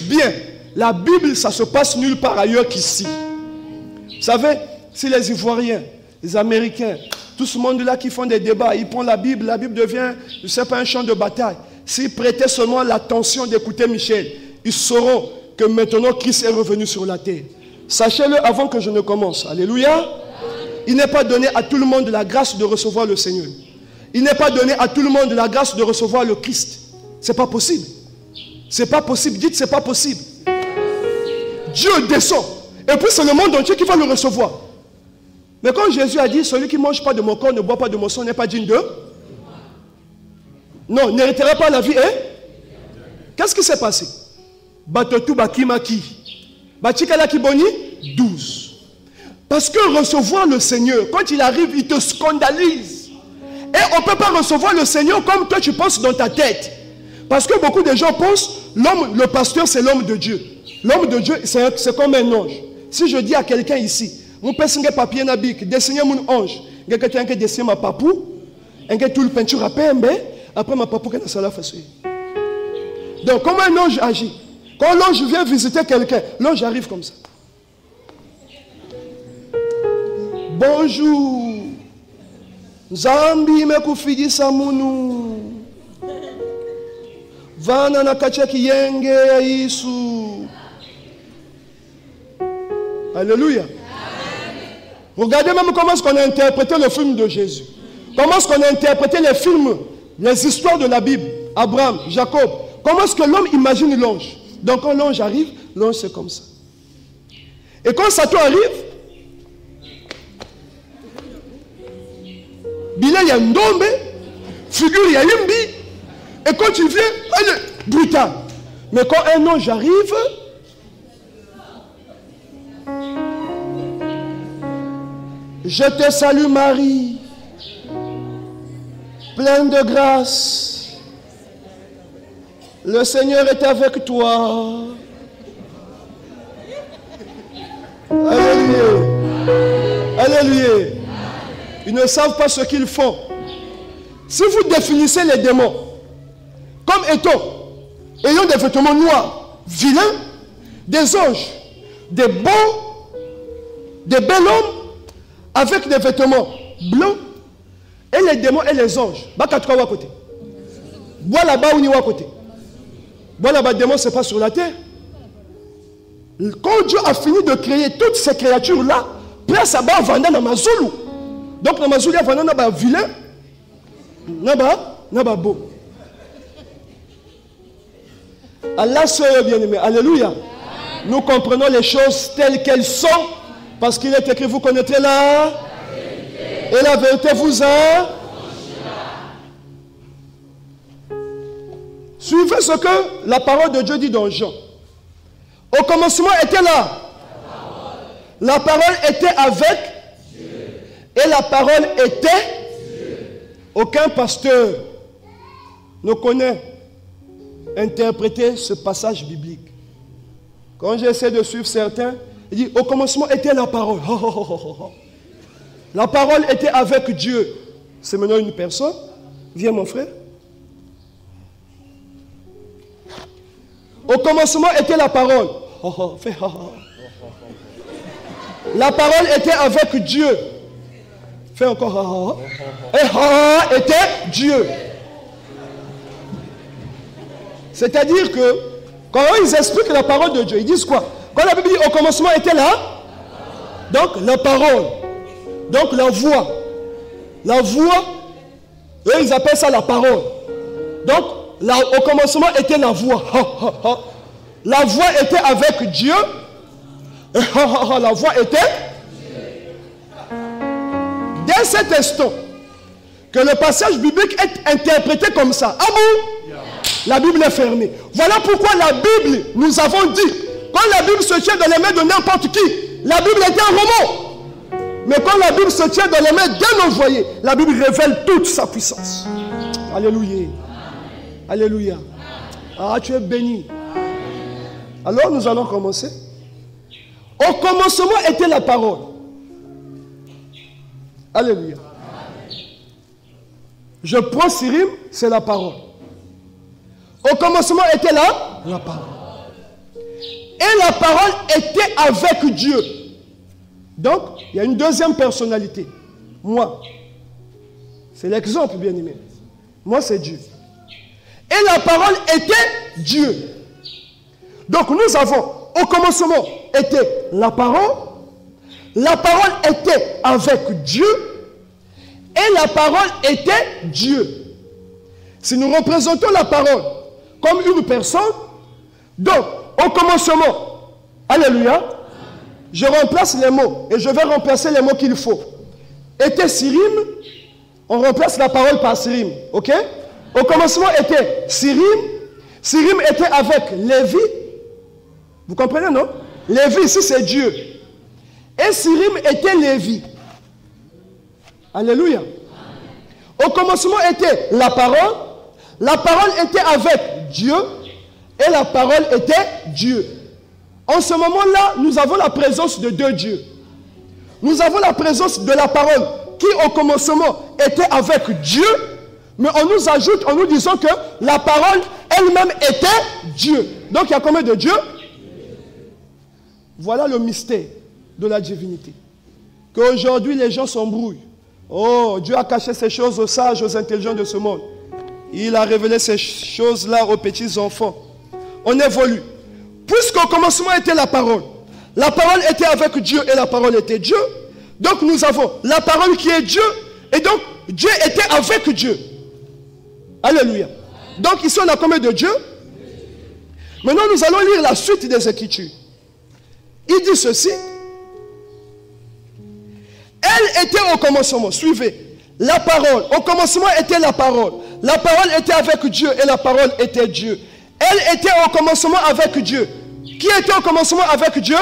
Speaker 1: Bien, la Bible, ça se passe nulle part ailleurs qu'ici. Vous savez, si les Ivoiriens, les Américains, tout ce monde-là qui font des débats, ils prennent la Bible devient, je ne sais pas, un champ de bataille. S'ils prêtaient seulement l'attention d'écouter Michel, ils sauront que maintenant Christ est revenu sur la terre. Sachez-le avant que je ne commence. Alléluia. Il n'est pas donné à tout le monde la grâce de recevoir le Seigneur. Il n'est pas donné à tout le monde la grâce de recevoir le Christ. Ce n'est pas possible. Ce n'est pas possible. Dites, ce n'est pas possible. Dieu descend. Et puis c'est le monde entier qui va le recevoir. Mais quand Jésus a dit, celui qui ne mange pas de mon corps, ne boit pas de mon sang, n'est pas digne de... Non, n'héritera pas la vie. Hein? Qu'est-ce qui s'est passé? Batotou bakimaki. Batikala kiboni 12. Parce que recevoir le Seigneur, quand il arrive, il te scandalise. Et on ne peut pas recevoir le Seigneur comme toi tu penses dans ta tête. Parce que beaucoup de gens pensent, le pasteur c'est l'homme de Dieu. L'homme de Dieu c'est comme un ange. Si je dis à quelqu'un ici, mon père c'est un papier nabik, dessiner mon ange, quelqu'un qui dessine ma papou, un qui tout le peinture à pembe, après ma papou qui est dans la face. Donc comment un ange agit? Quand l'ange vient visiter quelqu'un, l'ange arrive comme ça. Bonjour. Zambi mekufidi samunu. Vana na kachaki yenge ya Yesu. Alléluia. Regardez même comment est-ce qu'on a interprété le film de Jésus. Comment est-ce qu'on a interprété les films, les histoires de la Bible. Abraham, Jacob. Comment est-ce que l'homme imagine l'ange? Donc quand l'ange arrive, l'ange c'est comme ça. Et quand Satan arrive, Bila y a un dombe, figure il y a Yimbi. Et quand il vient, elle est brutale. Mais quand un ange arrive, je te salue Marie, pleine de grâce. Le Seigneur est avec toi. Alléluia. Alléluia. Ils ne savent pas ce qu'ils font. Si vous définissez les démons comme ayant des vêtements noirs, vilains, des anges, des bons, des bels hommes, avec des vêtements blancs, et les démons et les anges, à côté. Bois là-bas ou ni à côté. Bois là-bas, démon, c'est pas sur la terre. Quand Dieu a fini de créer toutes ces créatures-là, place à bas vanda dans Mazulu. Donc dans Mazulu, il y a vanda vilain, naba beau. Allah seul bien-aimé. Alléluia. Nous comprenons les choses telles qu'elles sont. Parce qu'il est écrit, vous connaîtrez la vérité. Et la vérité vous a. Suivez ce que la parole de Dieu dit dans Jean. Au commencement était là. La parole était avec Dieu. Et la parole était Dieu. Aucun pasteur ne connaît interpréter ce passage biblique. Quand j'essaie de suivre certains, il dit, au commencement était la parole. La parole était avec Dieu. C'est maintenant une personne. Viens mon frère. Au commencement était la parole. La parole était avec Dieu. Fais encore. Et était Dieu. C'est-à-dire que quand ils expliquent la parole de Dieu, ils disent quoi? Quand la Bible dit au commencement était là, donc la parole, donc la voix. La voix, eux ils appellent ça la parole. Donc au commencement était la voix. La voix était avec Dieu. Et la voix était. Dès cet instant que le passage biblique est interprété comme ça. Ah bon? La Bible est fermée. Voilà pourquoi la Bible, nous avons dit, quand la Bible se tient dans les mains de n'importe qui, la Bible est un roman. Mais quand la Bible se tient dans les mains d'un envoyé, la Bible révèle toute sa puissance. Alléluia. Alléluia. Ah, tu es béni. Alors nous allons commencer. Au commencement était la parole. Alléluia. Je prends Sirim, c'est la parole. Au commencement était là la parole. Et la parole était avec Dieu. Donc, il y a une deuxième personnalité. Moi. C'est l'exemple, bien aimé. Moi, c'est Dieu. Et la parole était Dieu. Donc, nous avons, au commencement, était la parole. La parole était avec Dieu. Et la parole était Dieu. Si nous représentons la parole comme une personne, donc, au commencement, Alléluia. Je remplace les mots et je vais remplacer les mots qu'il faut. Était Sirim, on remplace la parole par Sirim. Ok? Au commencement était Sirim. Sirim était avec Lévi. Vous comprenez, non? Lévi ici c'est Dieu. Et Sirim était Lévi. Alléluia. Au commencement était la parole. La parole était avec Dieu. Et la parole était Dieu. En ce moment-là, nous avons la présence de deux dieux. Nous avons la présence de la parole qui au commencement était avec Dieu. Mais on nous ajoute en nous disant que la parole elle-même était Dieu. Donc il y a combien de dieux? Voilà le mystère de la divinité. Qu'aujourd'hui les gens s'embrouillent. Oh, Dieu a caché ces choses aux sages, aux intelligents de ce monde. Il a révélé ces choses-là aux petits enfants. On évolue. Puisqu'au commencement était la parole était avec Dieu et la parole était Dieu. Donc nous avons la parole qui est Dieu. Et donc Dieu était avec Dieu. Alléluia. Donc ici on a combien de dieux? Maintenant nous allons lire la suite des Écritures. Il dit ceci. Elle était au commencement. Suivez. La parole. Au commencement était la parole. La parole était avec Dieu et la parole était Dieu. Elle était au commencement avec Dieu. Qui était au commencement avec Dieu?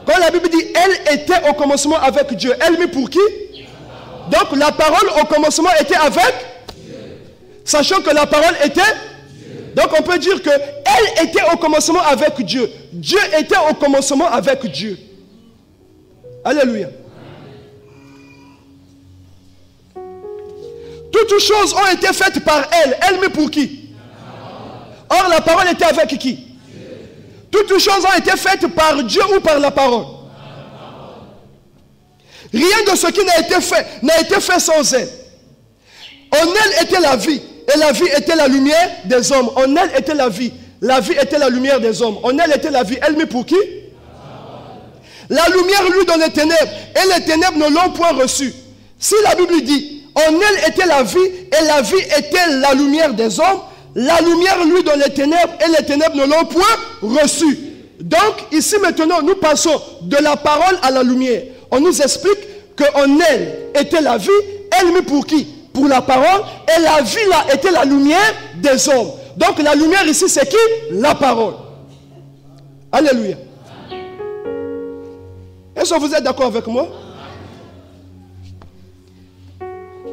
Speaker 1: Quand la Bible dit elle était au commencement avec Dieu, elle met pour qui? Donc la parole au commencement était avec Dieu. Sachant que la parole était Dieu. Donc on peut dire que elle était au commencement avec Dieu. Dieu était au commencement avec Dieu. Alléluia. Toutes choses ont été faites par elle. Elle met pour qui? Or la parole était avec qui? Dieu. Toutes choses ont été faites par Dieu ou par la parole? Rien de ce qui n'a été fait sans elle. En elle était la vie. Et la vie était la lumière des hommes. En elle était la vie. La vie était la lumière des hommes. En elle était la vie. Elle met pour qui? La lumière lui dans les ténèbres. Et les ténèbres ne l'ont point reçue. Si la Bible dit, en elle était la vie. Et la vie était la lumière des hommes. La lumière lui dans les ténèbres. Et les ténèbres ne l'ont point reçue. Donc ici maintenant nous passons de la parole à la lumière. On nous explique qu'en elle était la vie. Elle met pour qui? Pour la parole. Et la vie là était la lumière des hommes. Donc la lumière ici c'est qui? La parole. Alléluia. Est-ce que vous êtes d'accord avec moi?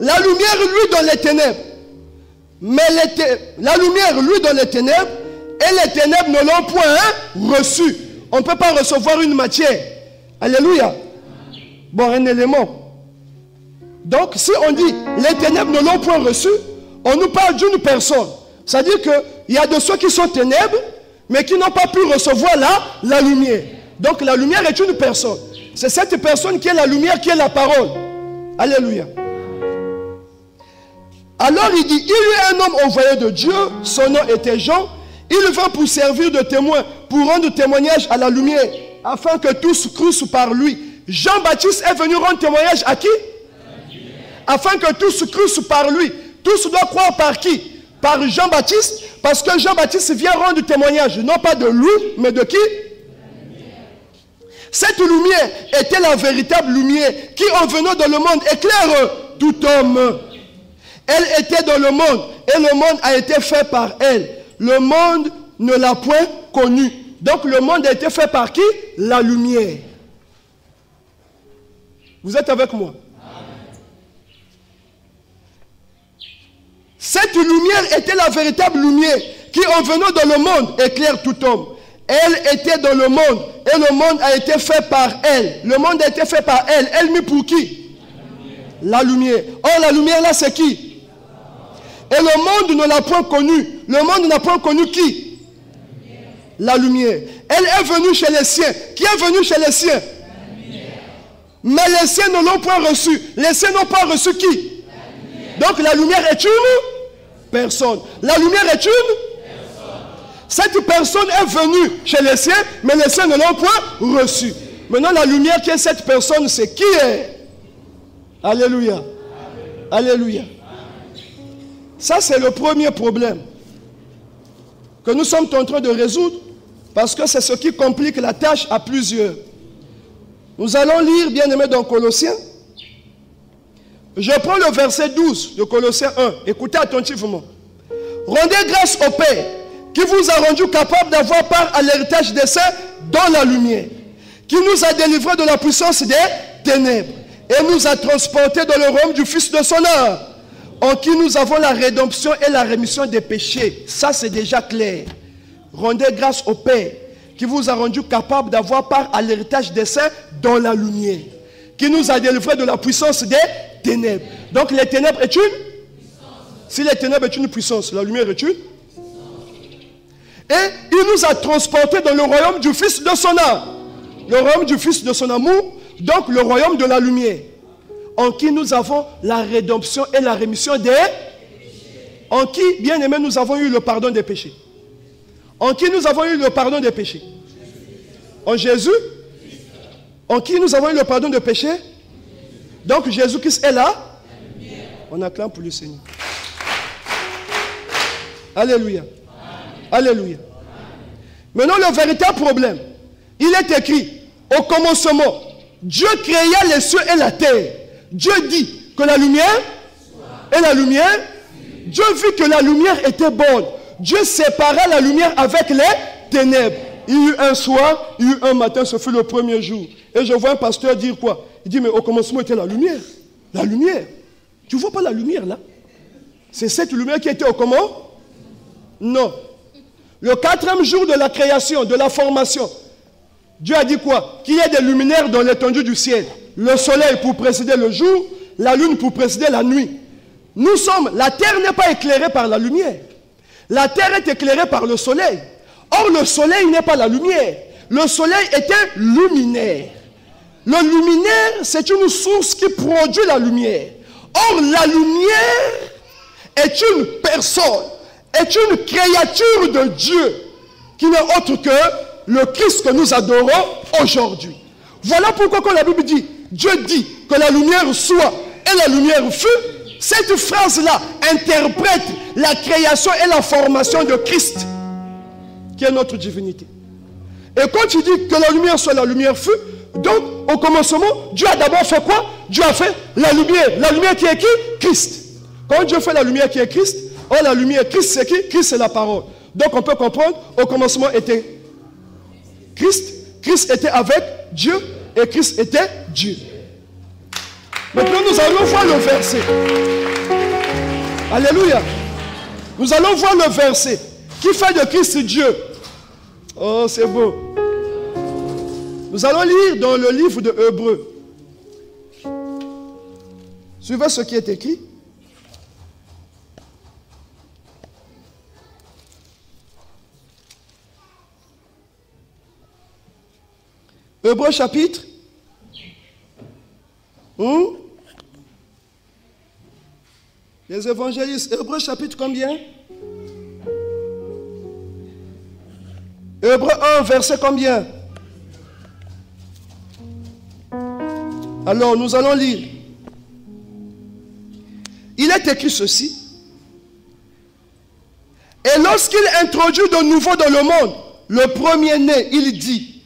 Speaker 1: La lumière lui dans les ténèbres. Mais la lumière lui dans les ténèbres. Et les ténèbres ne l'ont point reçu. On ne peut pas recevoir une matière. Alléluia. Bon, un élément. Donc, si on dit les ténèbres ne l'ont point reçu, on nous parle d'une personne. C'est-à-dire qu'il y a de ceux qui sont ténèbres, mais qui n'ont pas pu recevoir la lumière. Donc, la lumière est une personne. C'est cette personne qui est la lumière, qui est la parole. Alléluia. Alors, il dit, il y eut un homme envoyé de Dieu, son nom était Jean. Il vint pour servir de témoin, pour rendre témoignage à la lumière, afin que tous crussent par lui. Jean-Baptiste est venu rendre témoignage à qui? Afin que tous crussent par lui. Tous doivent croire par qui? Par Jean-Baptiste, parce que Jean-Baptiste vient rendre témoignage, non pas de lui, mais de qui? Cette lumière était la véritable lumière qui, en venant dans le monde, éclaire tout homme. Elle était dans le monde, et le monde a été fait par elle. Le monde ne l'a point connue. Donc le monde a été fait par qui? La lumière. Vous êtes avec moi? Cette lumière était la véritable lumière qui, en venant dans le monde, éclaire tout homme. Elle était dans le monde et le monde a été fait par elle. Le monde a été fait par elle. Elle mit pour qui? La lumière. Or, la lumière là, c'est qui? Et le monde ne l'a point connue. Le monde n'a point connu qui? La lumière. Elle est venue chez les siens. Qui est venu chez les siens? Mais les siens ne l'ont point reçu. Les siens n'ont pas reçu qui? Donc la lumière est une personne. La lumière est une personne. Cette personne est venue chez les siens, mais les siens ne l'ont point reçue. Maintenant la lumière qui est cette personne, c'est qui est? Alléluia. Alléluia. Ça c'est le premier problème que nous sommes en train de résoudre Parce que c'est ce qui complique la tâche à plusieurs. Nous allons lire, bien aimé, dans Colossiens. Je prends le verset 12 de Colossiens 1. Écoutez attentivement. Rendez grâce au Père qui vous a rendu capable d'avoir part à l'héritage des saints dans la lumière, qui nous a délivrés de la puissance des ténèbres et nous a transportés dans le royaume du Fils de son âme, en qui nous avons la rédemption et la rémission des péchés. Ça, c'est déjà clair. Rendez grâce au Père qui vous a rendu capable d'avoir part à l'héritage des saints dans la lumière, qui nous a délivrés de la puissance des ténèbres. Donc les ténèbres est une puissance. Si les ténèbres est une puissance, la lumière est une puissance. Et il nous a transportés dans le royaume du Fils de son âme. Le royaume du Fils de son amour, donc le royaume de la lumière, en qui nous avons la rédemption et la rémission des péchés. En qui, bien aimé, nous avons eu le pardon des péchés. En qui nous avons eu le pardon des péchés? En Jésus? En qui nous avons eu le pardon des péchés? Donc Jésus-Christ est là. On acclame pour le Seigneur. Alléluia. Alléluia. Maintenant, le véritable problème, il est écrit, au commencement, Dieu créa les cieux et la terre. Dieu dit que la lumière, et la lumière, Dieu vit que la lumière était bonne. Dieu sépara la lumière avec les ténèbres. Il y eut un soir, il y eut un matin, ce fut le premier jour. Et je vois un pasteur dire quoi? Il dit, mais au commencement était la lumière. La lumière. Tu ne vois pas la lumière là? C'est cette lumière qui était au comment? Non. Le 4e jour de la création, de la formation, Dieu a dit quoi? Qu'il y ait des luminaires dans l'étendue du ciel. Le soleil pour précéder le jour, la lune pour précéder la nuit. Nous sommes, la terre n'est pas éclairée par la lumière. La terre est éclairée par le soleil. Or, le soleil n'est pas la lumière. Le soleil est un luminaire. Le luminaire, c'est une source qui produit la lumière. Or, la lumière est une personne, est une créature de Dieu qui n'est autre que le Christ que nous adorons aujourd'hui. Voilà pourquoi quand la Bible dit, Dieu dit que la lumière soit et la lumière fut, cette phrase-là interprète la création et la formation de Christ, qui est notre divinité. Et quand il dit que la lumière soit, la lumière fut, donc au commencement, Dieu a d'abord fait quoi? Dieu a fait la lumière. La lumière qui est qui? Christ. Quand Dieu fait la lumière qui est Christ, oh la lumière, Christ c'est qui? Christ c'est la parole. Donc on peut comprendre, au commencement était Christ, Christ était avec Dieu et Christ était Dieu. Maintenant nous allons voir le verset. Alléluia. Nous allons voir le verset qui fait de Christ Dieu. Oh, c'est beau. Nous allons lire dans le livre de Hébreux. Suivez ce qui est écrit. Hébreux chapitre. Les évangélistes. Hébreux chapitre combien? Hébreux 1, verset combien? Alors, nous allons lire. Il est écrit ceci. Et lorsqu'il introduit de nouveau dans le monde, le premier-né, il dit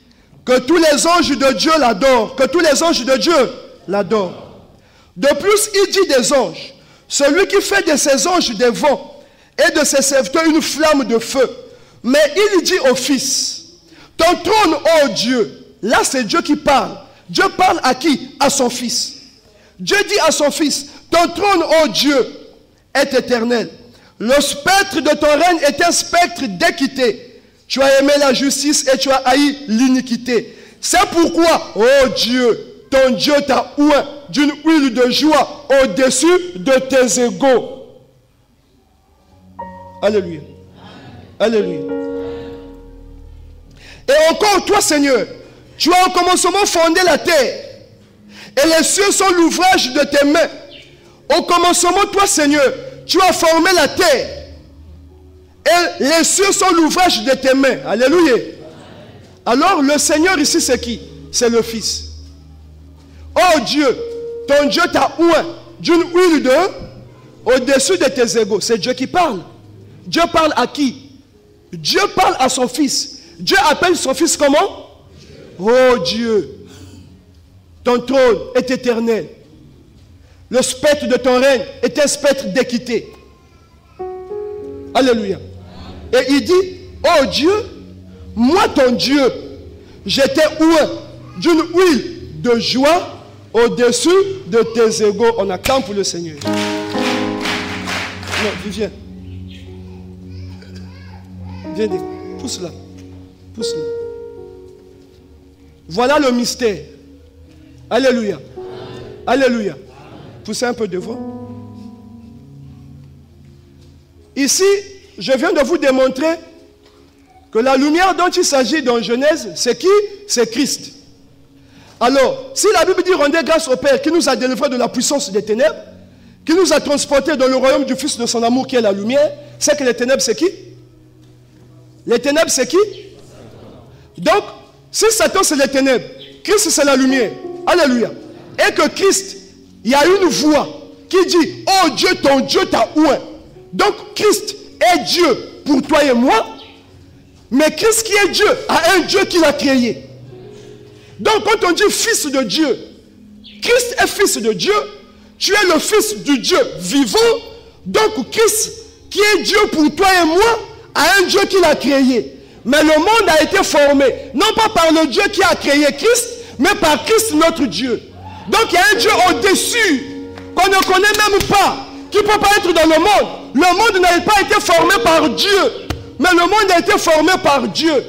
Speaker 1: que tous les anges de Dieu l'adorent. Que tous les anges de Dieu l'adorent. De plus, il dit des anges. Celui qui fait de ses anges des vents et de ses serviteurs une flamme de feu. Mais il dit au Fils, ton trône, ô Dieu, là c'est Dieu qui parle. Dieu parle à qui? À son Fils. Dieu dit à son Fils, ton trône, ô Dieu, est éternel. Le spectre de ton règne est un spectre d'équité. Tu as aimé la justice et tu as haï l'iniquité. C'est pourquoi, ô Dieu, ton Dieu t'a oint d'une huile de joie au-dessus de tes égaux. Alléluia. Alléluia. Et encore, toi, Seigneur, tu as au commencement fondé la terre. Et les cieux sont l'ouvrage de tes mains. Au commencement, toi, Seigneur, tu as formé la terre. Et les cieux sont l'ouvrage de tes mains. Alléluia. Alors, le Seigneur ici, c'est qui? C'est le Fils. Oh Dieu, ton Dieu t'a oint d'une huile de au-dessus de tes égaux. C'est Dieu qui parle. Dieu parle à qui? Dieu parle à son Fils. Dieu appelle son Fils comment? Oh Dieu, ton trône est éternel. Le spectre de ton règne est un spectre d'équité. Alléluia. Et il dit, oh Dieu, moi ton Dieu, j'étais oint d'une huile de joie au-dessus de tes égaux. On acclame pour le Seigneur. Non, viens. Viens, pousse-la. Pousse-la. Voilà le mystère. Alléluia. Alléluia. Poussez un peu devant. Ici, je viens de vous démontrer que la lumière dont il s'agit dans Genèse, c'est qui? C'est Christ. Alors, si la Bible dit rendez grâce au Père qui nous a délivrés de la puissance des ténèbres, qui nous a transportés dans le royaume du Fils de son amour qui est la lumière, c'est que les ténèbres c'est qui? Les ténèbres c'est qui? Donc, si Satan c'est les ténèbres, Christ c'est la lumière. Alléluia. Et que Christ, il y a une voix qui dit, oh Dieu, ton Dieu t'a oint. Donc Christ est Dieu pour toi et moi, mais Christ qui est Dieu a un Dieu qui l'a créé. Donc quand on dit fils de Dieu, Christ est fils de Dieu, tu es le fils du Dieu vivant, donc Christ qui est Dieu pour toi et moi a un Dieu qui l'a créé. Mais le monde a été formé, non pas par le Dieu qui a créé Christ, mais par Christ notre Dieu. Donc il y a un Dieu au-dessus, qu'on ne connaît même pas, qui ne peut pas être dans le monde. Le monde n'a pas été formé par Dieu, mais le monde a été formé par Dieu.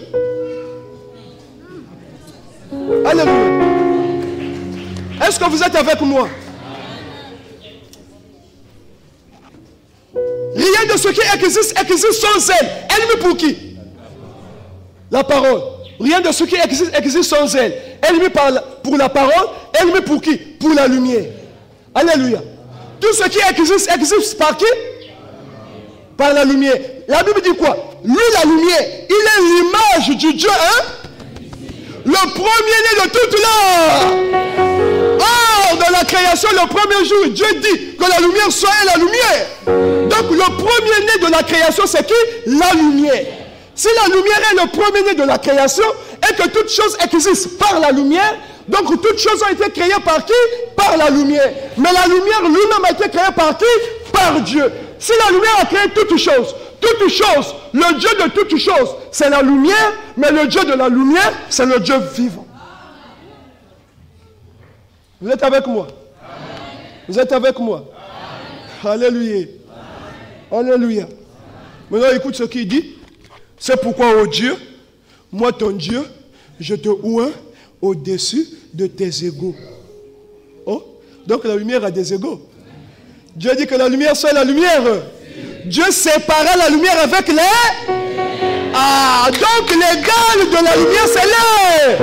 Speaker 1: Alléluia. Est-ce que vous êtes avec moi? Rien de ce qui existe sans elle. Elle met pour qui? La parole. Rien de ce qui existe sans elle. Elle met pour la parole. Elle met pour qui? Pour la lumière. Alléluia. Tout ce qui existe par qui? Par la lumière. La Bible dit quoi? Lui, la lumière, il est l'image du Dieu, hein? Le premier-né de toute l'art. Or, dans la création, le premier jour, Dieu dit que la lumière soit la lumière. Donc, le premier-né de la création, c'est qui? La lumière. Si la lumière est le premier-né de la création, et que toutes choses existent par la lumière, donc toutes choses ont été créées par qui? Par la lumière. Mais la lumière lui-même a été créée par qui? Par Dieu. Si la lumière a créé toutes choses, le Dieu de toutes choses, c'est la lumière, mais le Dieu de la lumière, c'est le Dieu vivant. Vous êtes avec moi? Vous êtes avec moi? Alléluia. Alléluia. Maintenant, écoute ce qu'il dit. C'est pourquoi, ô Dieu, moi ton Dieu, je te oins au-dessus de tes égaux. Oh, donc la lumière a des égaux. Dieu dit que la lumière soit la lumière. Dieu sépara la lumière avec les... Ah, donc l'égal de la lumière, c'est l'air.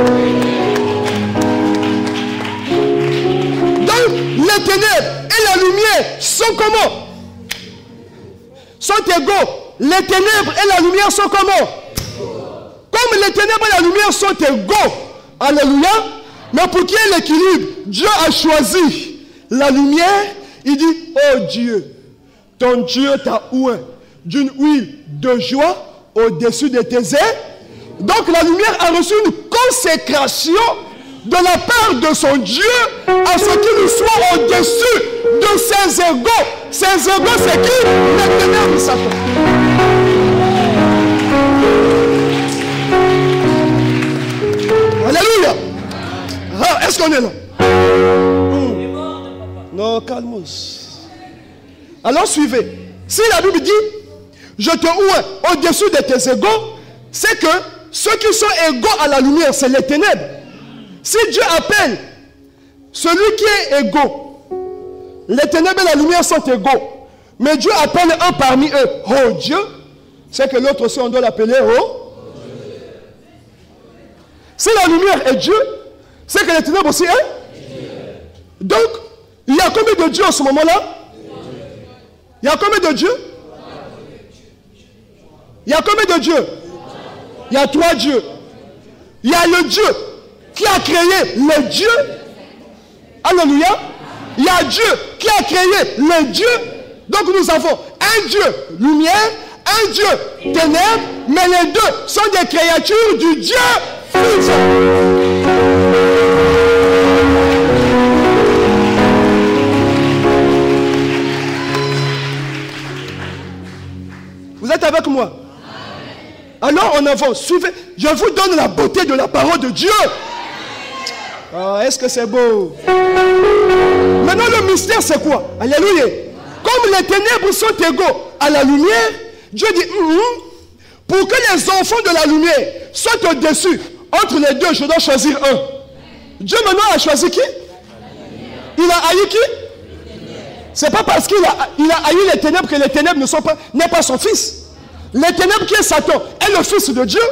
Speaker 1: Donc, les ténèbres et la lumière sont comment? Sont égaux. Les ténèbres et la lumière sont comment? Comme les ténèbres et la lumière sont égaux. Alléluia. Mais pour qu'il y ait l'équilibre, Dieu a choisi la lumière. Il dit, oh Dieu, ton Dieu t'a oint d'une huile de joie au-dessus de tes ailes. Donc la lumière a reçu une consécration de la part de son Dieu à ce qu'il soit au-dessus de ses égaux. Ses égaux, c'est qui? Les ténèbres de Satan. Alléluia. Ah, est-ce qu'on est là? Non, calmos. Alors suivez. Si la Bible dit, je te oins au-dessus de tes égaux, c'est que ceux qui sont égaux à la lumière, c'est les ténèbres. Si Dieu appelle celui qui est égaux, les ténèbres et la lumière sont égaux. Mais Dieu appelle un parmi eux, oh Dieu, c'est que l'autre aussi on doit l'appeler oh. Si la lumière est Dieu, c'est que les ténèbres aussi est. Donc, il y a combien de dieux en ce moment-là? Il y a combien de dieux? Il y a combien de dieux? Il y a 3 dieux. Il y a le Dieu qui a créé les dieux. Alléluia. Il y a Dieu qui a créé les dieux. Donc nous avons un Dieu lumière, un Dieu ténèbres, mais les deux sont des créatures du Dieu vivant. Vous êtes avec moi? Alors on avance. Suivez. Je vous donne la beauté de la parole de Dieu. Oh, est-ce que c'est beau? Maintenant le mystère c'est quoi? Alléluia. Comme les ténèbres sont égaux à la lumière, Dieu dit pour que les enfants de la lumière soient au-dessus, entre les deux, je dois choisir un. Dieu maintenant a choisi qui? Il a haï qui? C'est pas parce qu'il a haï les ténèbres que les ténèbres n'est pas son fils. Les ténèbres qui est Satan est le fils de Dieu.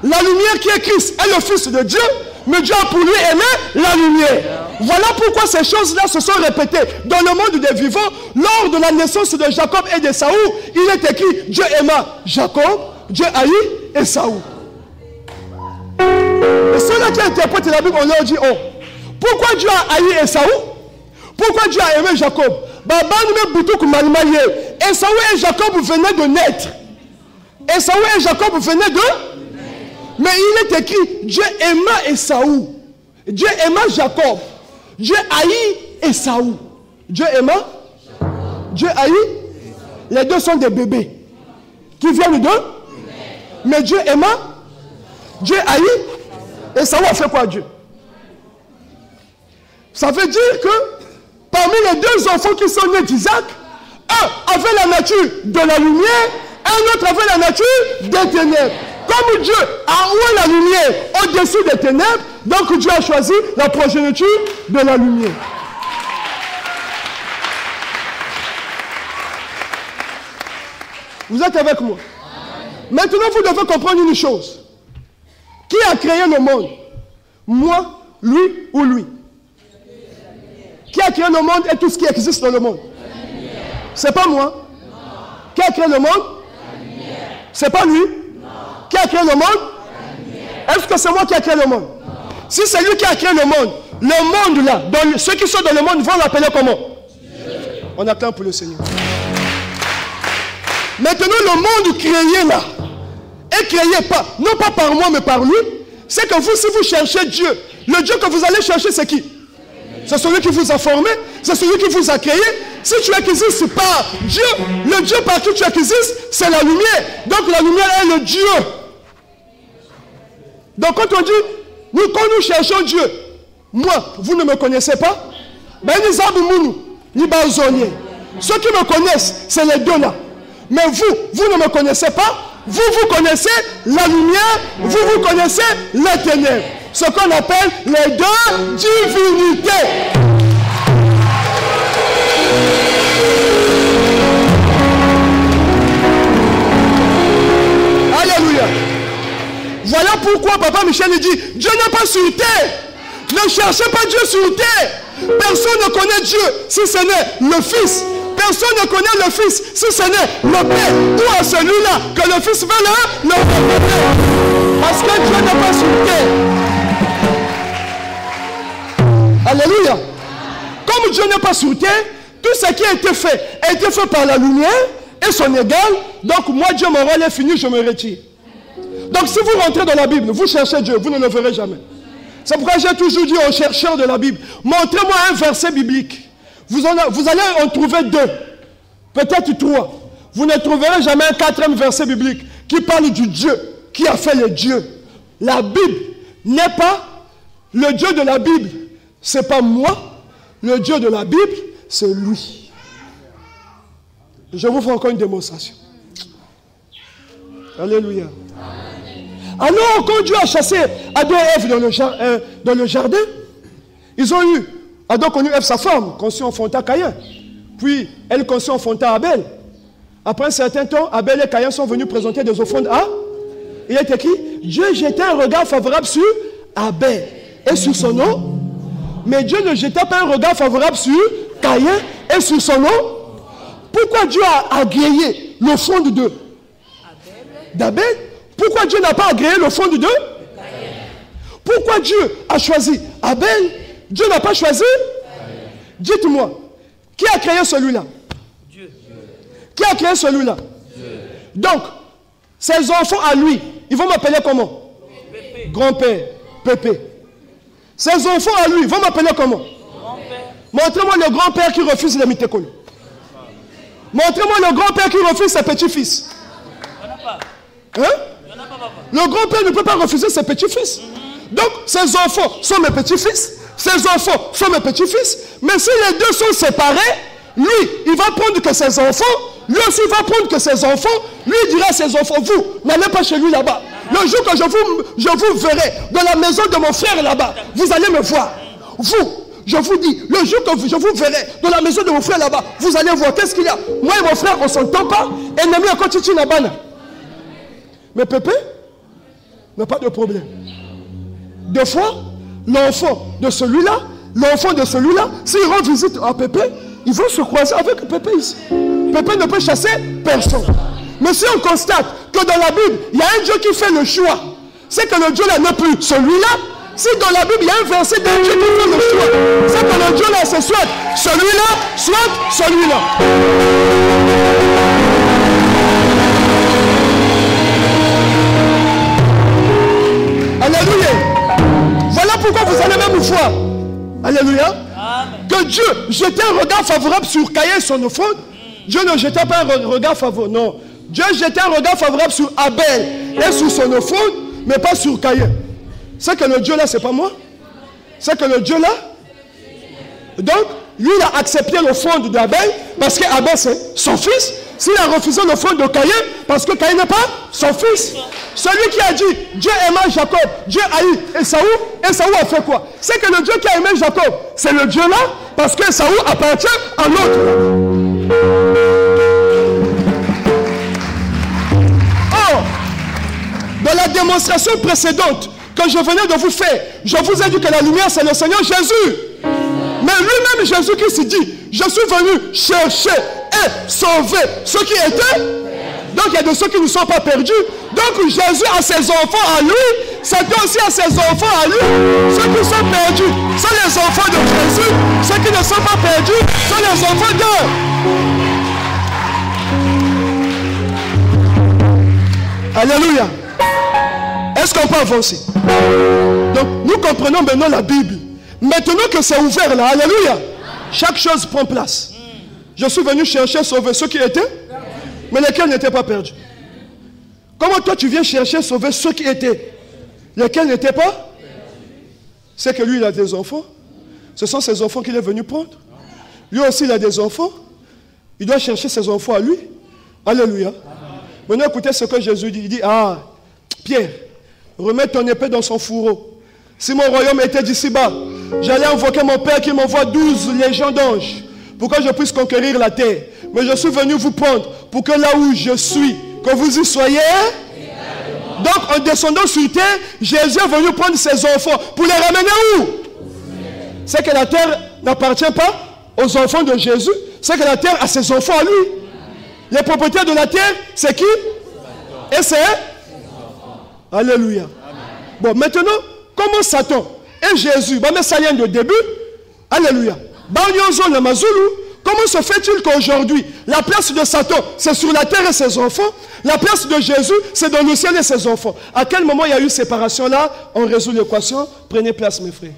Speaker 1: La lumière qui est Christ est le fils de Dieu. Mais Dieu a pour lui aimé la lumière. Voilà pourquoi ces choses-là se sont répétées dans le monde des vivants. Lors de la naissance de Jacob et de Saül, il est écrit Dieu aima Jacob, Dieu haït Esaü. Et ceux-là qui interprètent la Bible, on leur dit oh, pourquoi Dieu a haï Esaü? Pourquoi Dieu a aimé Jacob? Esaü et Jacob venaient de naître. Esaü et Jacob venaient de... Mais il est écrit, Dieu aima Esaü. Dieu aima Jacob. Dieu haït Esaü. Dieu aima. Dieu haït. Les deux sont des bébés. Qui viennent d'eux. Mais Dieu aima. Dieu haït. Esaü a fait quoi Dieu? Ça veut dire que parmi les deux enfants qui sont nés d'Isaac, un avait la nature de la lumière, un autre avait la nature des ténèbres. Comme Dieu a oué la lumière au-dessus des ténèbres, donc Dieu a choisi la progéniture de la lumière. Vous êtes avec moi? Maintenant, vous devez comprendre une chose. Qui a créé le monde? Moi, lui ou lui? Qui a créé le monde et tout ce qui existe dans le monde? C'est pas moi. Qui a créé le monde? C'est pas lui. Qui a créé le monde? Est-ce que c'est moi qui a créé le monde? Si c'est lui qui a créé le monde là, ceux qui sont dans le monde vont l'appeler comment? On acclame pour le Seigneur. Maintenant, le monde créé là, est créé pas, non pas par moi mais par lui. C'est que vous, si vous cherchez Dieu, le Dieu que vous allez chercher, c'est qui? C'est celui qui vous a formé, c'est celui qui vous a créé. Si tu existes par Dieu, le Dieu par qui tu existes, c'est la lumière. Donc la lumière est le Dieu. Donc quand on dit, quand nous cherchons Dieu, moi, vous ne me connaissez pas, ceux qui me connaissent, c'est les deux là. Mais vous ne me connaissez pas, vous connaissez la lumière, vous connaissez les ténèbres. Ce qu'on appelle les deux divinités. Alléluia. Voilà pourquoi Papa Michel dit, Dieu n'est pas sur terre. Ne cherchez pas Dieu sur terre. Personne ne connaît Dieu si ce n'est le Fils. Personne ne connaît le Fils si ce n'est le Père. Ou à celui-là que le Fils veut le révéler. Parce que Dieu n'est pas sur terre. Alléluia. Comme Dieu n'est pas sur terre, tout ce qui a été fait par la lumière et son égal. Donc moi, Dieu, mon rôle est fini, je me retire. Donc si vous rentrez dans la Bible, vous cherchez Dieu, vous ne le verrez jamais. C'est pourquoi j'ai toujours dit aux chercheurs de la Bible, montrez-moi un verset biblique. Vous allez en trouver deux, peut-être trois. Vous ne trouverez jamais un quatrième verset biblique qui parle du Dieu, qui a fait les dieux. La Bible n'est pas le Dieu de la Bible. Ce n'est pas moi. Le Dieu de la Bible, c'est lui. Je vous fais encore une démonstration. Alléluia. Alors, quand Dieu a chassé Adam et Ève dans le jardin, ils ont eu, Adam connu Ève sa femme, conçue enfanta Caïn. Puis, elle conçut enfanta Abel. Après un certain temps, Abel et Caïn sont venus présenter des offrandes à. Il est écrit, Dieu jetait un regard favorable sur Abel et sur son nom. Mais Dieu ne jeta pas un regard favorable sur Caïn et sur son nom. Pourquoi Dieu a agréé l'offrande d'Abel? Pourquoi Dieu n'a pas agréé l'offrande de Caïn? Pourquoi Dieu a choisi Abel? Dieu n'a pas choisi? Dites-moi, qui a créé celui-là? Dieu. Qui a créé celui-là? Dieu. Donc, ses enfants à lui, ils vont m'appeler comment? Grand-père, Pépé. Ses enfants à lui, ils vont m'appeler comment? Montrez-moi le grand-père qui refuse les mitécoles. Montrez-moi le grand-père qui refuse ses petits-fils. Hein? Le grand-père ne peut pas refuser ses petits-fils. Donc, ses enfants sont mes petits-fils. Ses enfants sont mes petits-fils. Mais si les deux sont séparés, lui, il va prendre que ses enfants. Lui aussi, il va prendre que ses enfants. Lui, il dira à ses enfants, vous, n'allez pas chez lui là-bas. Le jour que je vous verrai dans la maison de mon frère là-bas, vous allez me voir. Vous, je vous dis, le jour que je vous verrai dans la maison de mon frère là-bas, vous allez voir. Qu'est-ce qu'il y a? Moi et mon frère, on ne s'entend pas. Ennemi à Kotichi Nabana. Mais Pépé n'a pas de problème. Des fois, l'enfant de celui-là, s'il rend visite à Pépé, ils vont se croiser avec Pépé ici. Pépé ne peut chasser personne. Mais si on constate que dans la Bible, il y a un Dieu qui fait le choix, c'est que le Dieu là n'est plus celui-là. Si dans la Bible, il y a un verset d'un Dieu qui fait le choix, c'est que le Dieu là, c'est soit celui-là, soit celui-là. Alléluia. Voilà pourquoi vous allez même voir. Alléluia. Amen. Que Dieu jetait un regard favorable sur Caïn et son offrande. Dieu ne jetait pas un regard favorable. Non. Dieu jetait un regard favorable sur Abel et sur son offrande, mais pas sur Caïn. C'est que le Dieu là, c'est pas moi. C'est que le Dieu là. Donc, lui, il a accepté l'offrande d'Abel parce qu'Abel, c'est son fils. S'il a refusé l'offrande de Caïn, parce que Caïn n'est pas son fils. Celui qui a dit, Dieu aima Jacob, Dieu haït Esaü, Esaü a fait quoi? C'est que le Dieu qui a aimé Jacob, c'est le Dieu là, parce que Esaü appartient à l'autre. Or, dans la démonstration précédente que je venais de vous faire, je vous ai dit que la lumière, c'est le Seigneur Jésus. Mais lui-même, Jésus qui s'est dit, je suis venu chercher et sauver ceux qui étaient. Donc il y a de ceux qui ne sont pas perdus. Donc Jésus a ses enfants à lui. C'est aussi à ses enfants à lui. Ceux qui sont perdus sont les enfants de Jésus. Ceux qui ne sont pas perdus sont les enfants d'eux. Alléluia. Est-ce qu'on peut avancer? Donc nous comprenons maintenant la Bible. Maintenant que c'est ouvert là, alléluia, chaque chose prend place. Je suis venu chercher, sauver ceux qui étaient, mais lesquels n'étaient pas perdus. Comment toi tu viens chercher, sauver ceux qui étaient, lesquels n'étaient pas? C'est que lui il a des enfants. Ce sont ses enfants qu'il est venu prendre. Lui aussi il a des enfants. Il doit chercher ses enfants à lui. Alléluia. Maintenant écoutez ce que Jésus dit. Il dit, ah, Pierre, remets ton épée dans son fourreau. Si mon royaume était d'ici-bas, j'allais invoquer mon Père qui m'envoie 12 légions d'anges pour que je puisse conquérir la terre. Mais je suis venu vous prendre pour que là où je suis, que vous y soyez. Donc en descendant sur terre, Jésus est venu prendre ses enfants pour les ramener où? C'est que la terre n'appartient pas aux enfants de Jésus. C'est que la terre a ses enfants à lui. Les propriétaires de la terre, c'est qui? Et c'est? Alléluia. Bon, maintenant, comment Satan et Jésus, mais ça vient de début, alléluia. Comment se fait-il qu'aujourd'hui, la place de Satan, c'est sur la terre et ses enfants, la place de Jésus, c'est dans le ciel et ses enfants? À quel moment il y a eu séparation là? On résout l'équation. Prenez place, mes frères.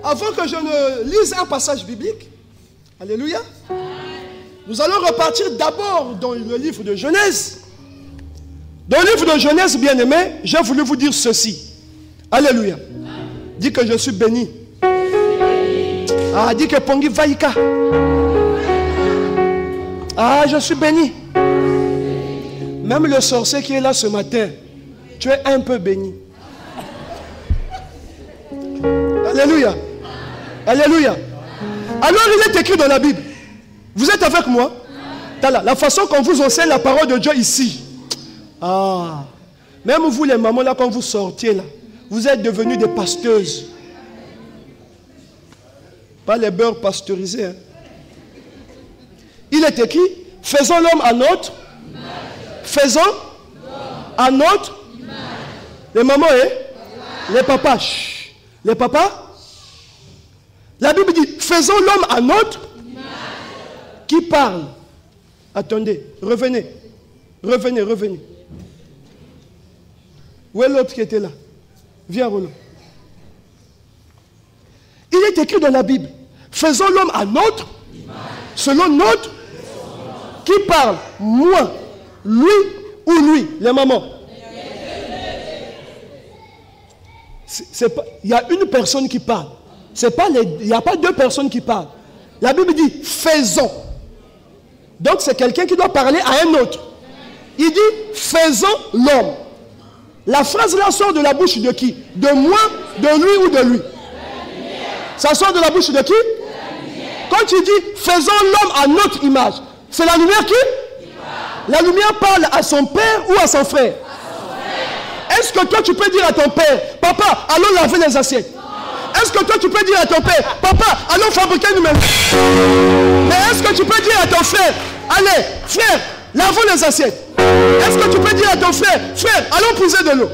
Speaker 1: Avant que je ne lise un passage biblique, alléluia, nous allons repartir d'abord dans le livre de Genèse. Dans le livre de Genèse, bien-aimé, j'ai voulu vous dire ceci. Alléluia. Dis que je suis béni. Ah, dis que Pongi Vaïka. Ah, je suis béni. Même le sorcier qui est là ce matin, tu es un peu béni. Alléluia. Alléluia. Alors il est écrit dans la Bible. Vous êtes avec moi? La façon qu'on vous enseigne la parole de Dieu ici. Ah. Même vous les mamans là, quand vous sortiez là, vous êtes devenus des pasteuses. Pas les beurres pasteurisés. Hein. Il est écrit, faisons l'homme à notre. Faisons à notre. Les mamans, hein? Les papas. Les papas? La Bible dit, faisons l'homme à notre image. Qui parle? Attendez, revenez. Revenez. Où est l'autre qui était là? Viens, Roland. Il est écrit dans la Bible, faisons l'homme à notre image. Selon notre. Qui parle? Moi, lui ou lui? Les mamans. Il y a une personne qui parle. Il n'y a pas deux personnes qui parlent. La Bible dit faisons. Donc c'est quelqu'un qui doit parler à un autre. Il dit faisons l'homme. La phrase là sort de la bouche de qui? De moi, de lui ou de lui? Ça sort de la bouche de qui? Quand tu dis faisons l'homme à notre image, c'est la lumière qui? La lumière parle à son père ou à son frère? Est-ce que toi tu peux dire à ton père, papa, allons laver les assiettes? Est-ce que toi tu peux dire à ton père, papa, allons fabriquer une maison? Mais est-ce que tu peux dire à ton frère, allez, frère, lavons les assiettes? Est-ce que tu peux dire à ton frère, frère, allons puiser de l'eau?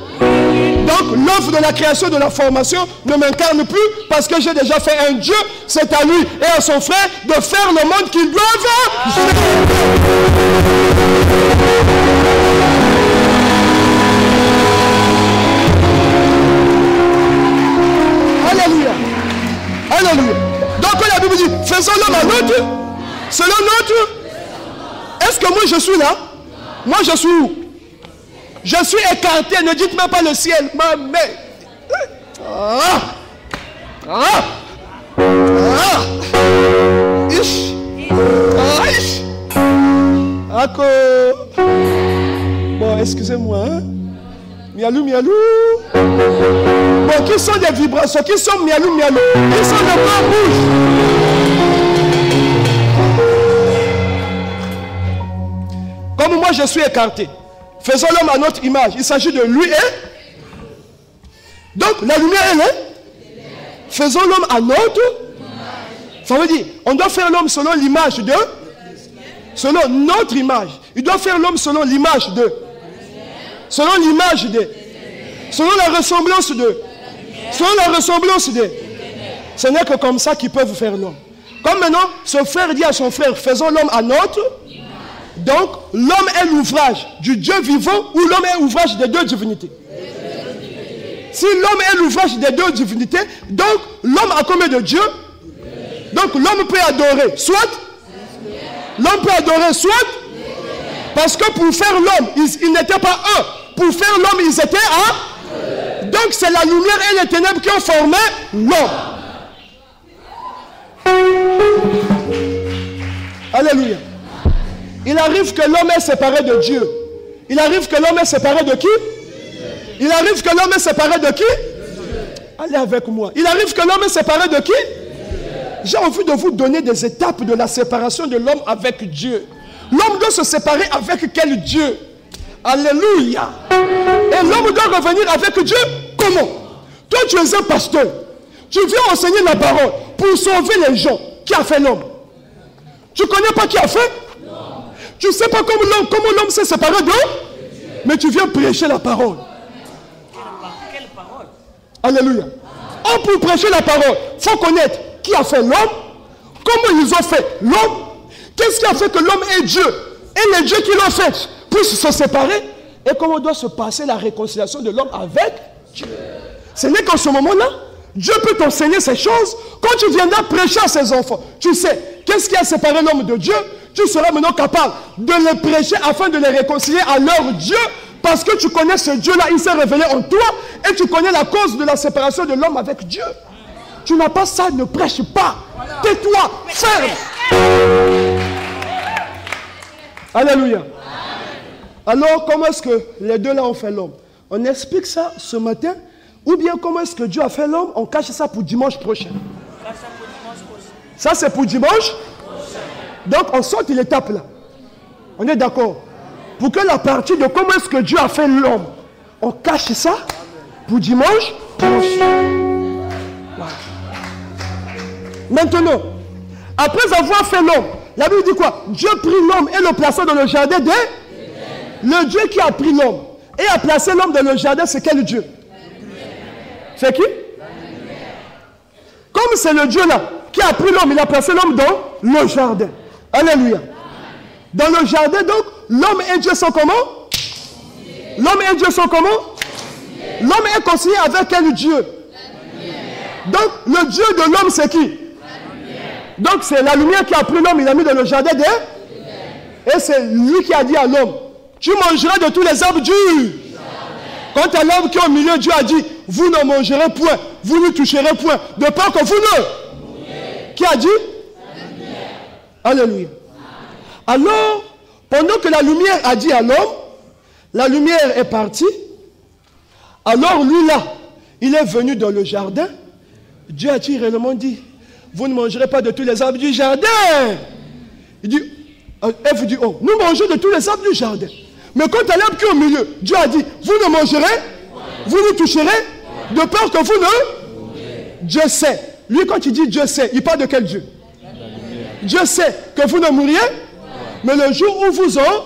Speaker 1: Donc l'œuvre de la création, de la formation ne m'incarne plus parce que j'ai déjà fait un Dieu. C'est à lui et à son frère de faire le monde qu'ils doivent. Alléluia. Alléluia. Donc quand la Bible dit, faisons l'homme à notre, selon notre. Est-ce que moi je suis là? Moi je suis où? Je suis écarté, ne dites même pas le ciel. Ma mère. Bon, excusez-moi. Hein? Mialou, mialou. Bon, qui sont des vibrations? Qui sont mialou, mialou? Qui sont des bras bouges? Comme moi, je suis écarté. Faisons l'homme à notre image. Il s'agit de lui et... Donc, la lumière, elle est... Faisons l'homme à notre... Ça veut dire, on doit faire l'homme selon l'image de... Selon notre image. Il doit faire l'homme selon l'image de... Selon l'image de... Selon la ressemblance de... Selon la ressemblance de... Ce n'est que comme ça qu'ils peuvent faire l'homme. Comme maintenant, ce frère dit à son frère, faisons l'homme à notre... Donc, l'homme est l'ouvrage du Dieu vivant ou l'homme est l'ouvrage des deux divinités? Si l'homme est l'ouvrage des deux divinités, donc l'homme a combien de dieux? Donc l'homme peut adorer, soit l'homme peut adorer, soit parce que pour faire l'homme, ils n'étaient pas un. Pour faire l'homme, ils étaient un. Donc c'est la lumière et les ténèbres qui ont formé l'homme. Alléluia. Il arrive que l'homme est séparé de Dieu. Il arrive que l'homme est séparé de qui? Il arrive que l'homme est séparé de qui? Allez avec moi. Il arrive que l'homme est séparé de qui? J'ai envie de vous donner des étapes de la séparation de l'homme avec Dieu. L'homme doit se séparer avec quel Dieu? Alléluia. Et l'homme doit revenir avec Dieu comment? Toi tu es un pasteur. Tu viens enseigner la parole pour sauver les gens. Qui a fait l'homme? Tu ne connais pas qui a fait? Tu ne sais pas comment l'homme s'est séparé d'eux, mais tu viens prêcher la parole.
Speaker 2: Quelle parole?
Speaker 1: Alléluia. Or, pour prêcher la parole, il faut connaître qui a fait l'homme, comment ils ont fait l'homme, qu'est-ce qui a fait que l'homme est Dieu, et les dieux qui l'ont fait puissent se séparer, et comment doit se passer la réconciliation de l'homme avec Dieu. Ce n'est qu'en ce moment-là, Dieu peut t'enseigner ces choses. Quand tu viendras prêcher à ses enfants, tu sais, qu'est-ce qui a séparé l'homme de Dieu? Tu seras maintenant capable de les prêcher afin de les réconcilier à leur Dieu, parce que tu connais ce Dieu-là, il s'est révélé en toi, et tu connais la cause de la séparation de l'homme avec Dieu. Tu n'as pas ça, ne prêche pas. Tais-toi, ferme. Alléluia. Alors, comment est-ce que les deux là ont fait l'homme? On explique ça ce matin, ou bien comment est-ce que Dieu a fait l'homme? On cache ça pour dimanche prochain. Ça, c'est pour dimanche. Donc, on saute l'étape là. On est d'accord? Pour que la partie de comment est-ce que Dieu a fait l'homme, on cache ça pour dimanche prochain. Voilà. Maintenant, après avoir fait l'homme, la Bible dit quoi? Dieu prit l'homme et le plaça dans le jardin de... Le Dieu qui a pris l'homme et a placé l'homme dans le jardin, c'est quel Dieu? C'est qui? Comme c'est le Dieu là qui a pris l'homme, il a placé l'homme dans le jardin. Alléluia. Dans le jardin, donc, l'homme et Dieu sont comment? L'homme et Dieu sont comment? L'homme est concilié avec quel Dieu? Donc, le Dieu de l'homme, c'est qui? Donc, c'est la lumière qui a pris l'homme, il l'a mis dans le jardin et c'est lui qui a dit à l'homme, tu mangeras de tous les arbres du jardin. Quant à l'homme qui est au milieu, Dieu a dit, vous ne mangerez point, vous ne toucherez point, de peur que vous ne. Qui a dit? Alléluia. Alors, pendant que la lumière a dit à l'homme, la lumière est partie. Alors lui là, il est venu dans le jardin. Dieu a-t-il réellement dit, vous ne mangerez pas de tous les arbres du jardin. Il dit, Ève dit, oh, nous mangeons de tous les arbres du jardin. Mais quand à l'arbre qui est au milieu, Dieu a dit, vous ne mangerez, vous ne toucherez, de peur que vous ne. Dieu sait. Lui quand il dit Dieu sait, il parle de quel Dieu? Dieu sait que vous ne mourriez, mais le jour où vous aurez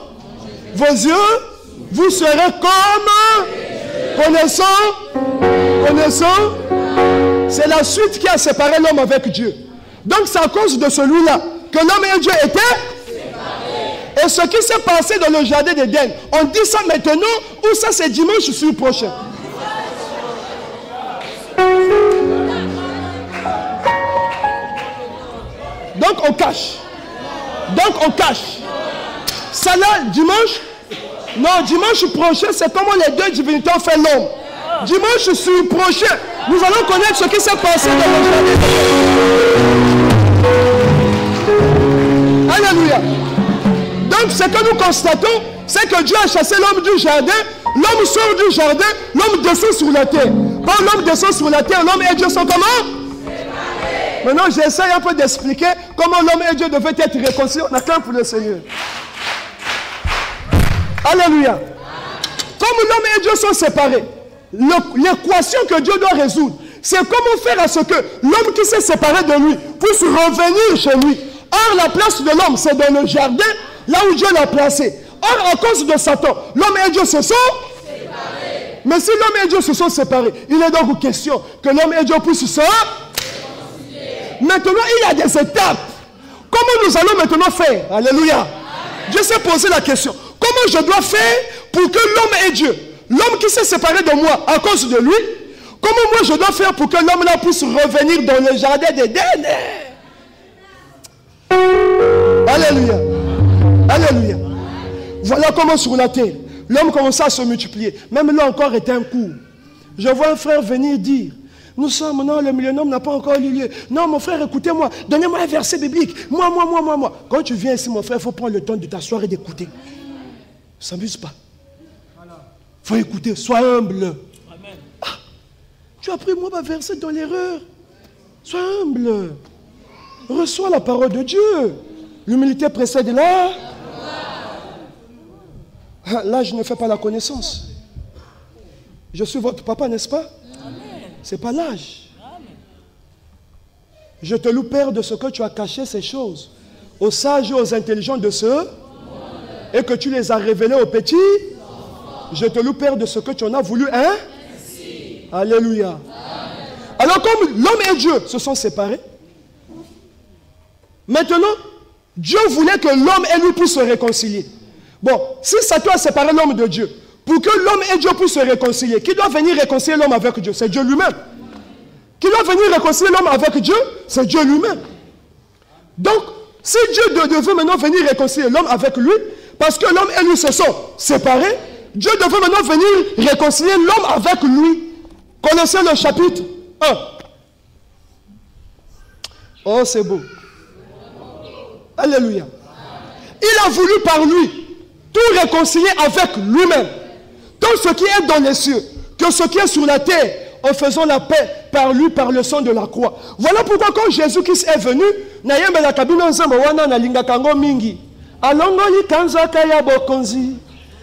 Speaker 1: vos yeux, vous serez comme connaissant. C'est la suite qui a séparé l'homme avec Dieu. Donc c'est à cause de celui-là que l'homme et Dieu étaient séparés. Et ce qui s'est passé dans le jardin d'Éden, on dit ça maintenant ou ça c'est dimanche sur le prochain? Donc on cache. Ça là, dimanche? Non, dimanche prochain, c'est comment les deux divinités ont fait l'homme. Dimanche sur le prochain, nous allons connaître ce qui s'est passé dans le jardin. Alléluia. Donc ce que nous constatons, c'est que Dieu a chassé l'homme du jardin, l'homme sort du jardin, l'homme descend sur la terre. Quand l'homme descend sur la terre, l'homme et Dieu sont comment? Maintenant, j'essaie un peu d'expliquer comment l'homme et Dieu devaient être réconciliés. On acclame pour le Seigneur. Alléluia. Comme l'homme et Dieu sont séparés, l'équation que Dieu doit résoudre, c'est comment faire à ce que l'homme qui s'est séparé de lui puisse revenir chez lui. Or, la place de l'homme, c'est dans le jardin, là où Dieu l'a placé. Or, à cause de Satan, l'homme et Dieu se sont séparés. Mais si l'homme et Dieu se sont séparés, il est donc question que l'homme et Dieu puissent se réconcilier. Maintenant, il y a des étapes. Comment nous allons maintenant faire? Alléluia. Amen. Dieu s'est posé la question. Comment je dois faire pour que l'homme et Dieu, l'homme qui s'est séparé de moi à cause de lui, comment moi je dois faire pour que l'homme là puisse revenir dans le jardin d'Éden? Alléluia. Alléluia. Voilà comment sur la terre, l'homme commença à se multiplier. Même là encore est un coup. Je vois un frère venir dire, nous sommes, non, le millénium n'a pas encore eu lieu. Non, mon frère, écoutez-moi, donnez-moi un verset biblique. Moi. Quand tu viens ici, mon frère, il faut prendre le temps de t'asseoir et d'écouter. Ne s'amuse pas. Il faut écouter, sois humble. Ah, tu as pris moi ma verset dans l'erreur. Sois humble. Reçois la parole de Dieu. L'humilité précède là. Là, je ne fais pas la connaissance. Je suis votre papa, n'est-ce pas? Ce n'est pas l'âge. Je te loue, Père, de ce que tu as caché ces choses aux sages et aux intelligents de ceux et que tu les as révélés aux petits. Je te loue, Père, de ce que tu en as voulu, hein? Alléluia. Amen. Alors, comme l'homme et Dieu se sont séparés, maintenant, Dieu voulait que l'homme et lui puissent se réconcilier. Bon, si Satan a séparé l'homme de Dieu, pour que l'homme et Dieu puissent se réconcilier, qui doit venir réconcilier l'homme avec Dieu? C'est Dieu lui-même. Qui doit venir réconcilier l'homme avec Dieu? C'est Dieu lui-même. Donc, si Dieu devait maintenant venir réconcilier l'homme avec lui, parce que l'homme et lui se sont séparés, Dieu devait maintenant venir réconcilier l'homme avec lui. Connaissez le chapitre 1. Oh, c'est beau. Alléluia. Il a voulu par lui tout réconcilier avec lui-même. Tant ce qui est dans les cieux que ce qui est sur la terre, en faisant la paix par lui, par le sang de la croix. Voilà pourquoi quand Jésus-Christ est venu, alongoli kanzaka ya bokonzi,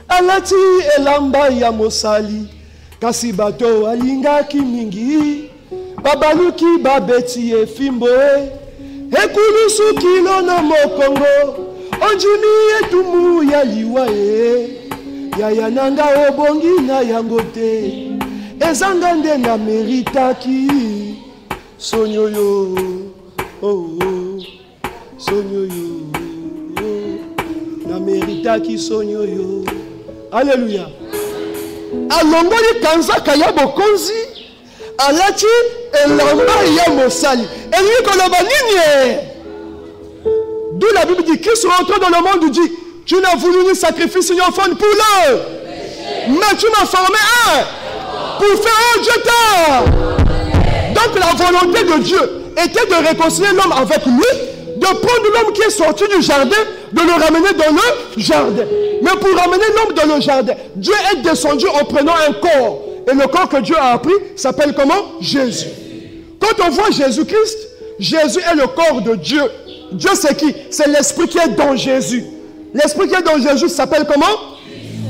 Speaker 1: alati elamba ya mosali, kasi bato alingaki mingi, babaluki babeti efimbo, ekulusu kilo na mokongo, onjimi etumu ya liwa yaya nanga obongi na yango te, ezanga nde na meritaki, sonyoyo Oh, oh, sonyoyo. Namerita qui sonyoyo. Alléluia. Alongoli kanzaka ya bokonzi. Alati elamba ya mosali. Et lui koloba nini? D'où la Bible dit, Christ rentre dans le monde, dit, tu n'as voulu ni sacrifice ni offrande pour l'un. Mais tu m'as formé un. Pour faire un Dieu tard. Donc la volonté de Dieu était de réconcilier l'homme avec lui, de prendre l'homme qui est sorti du jardin, de le ramener dans le jardin. Mais pour ramener l'homme dans le jardin, Dieu est descendu en prenant un corps. Et le corps que Dieu a appris s'appelle comment? Jésus. Quand on voit Jésus-Christ, Jésus est le corps de Dieu. Dieu c'est qui? C'est l'esprit qui est dans Jésus. L'esprit qui est dans Jésus s'appelle comment?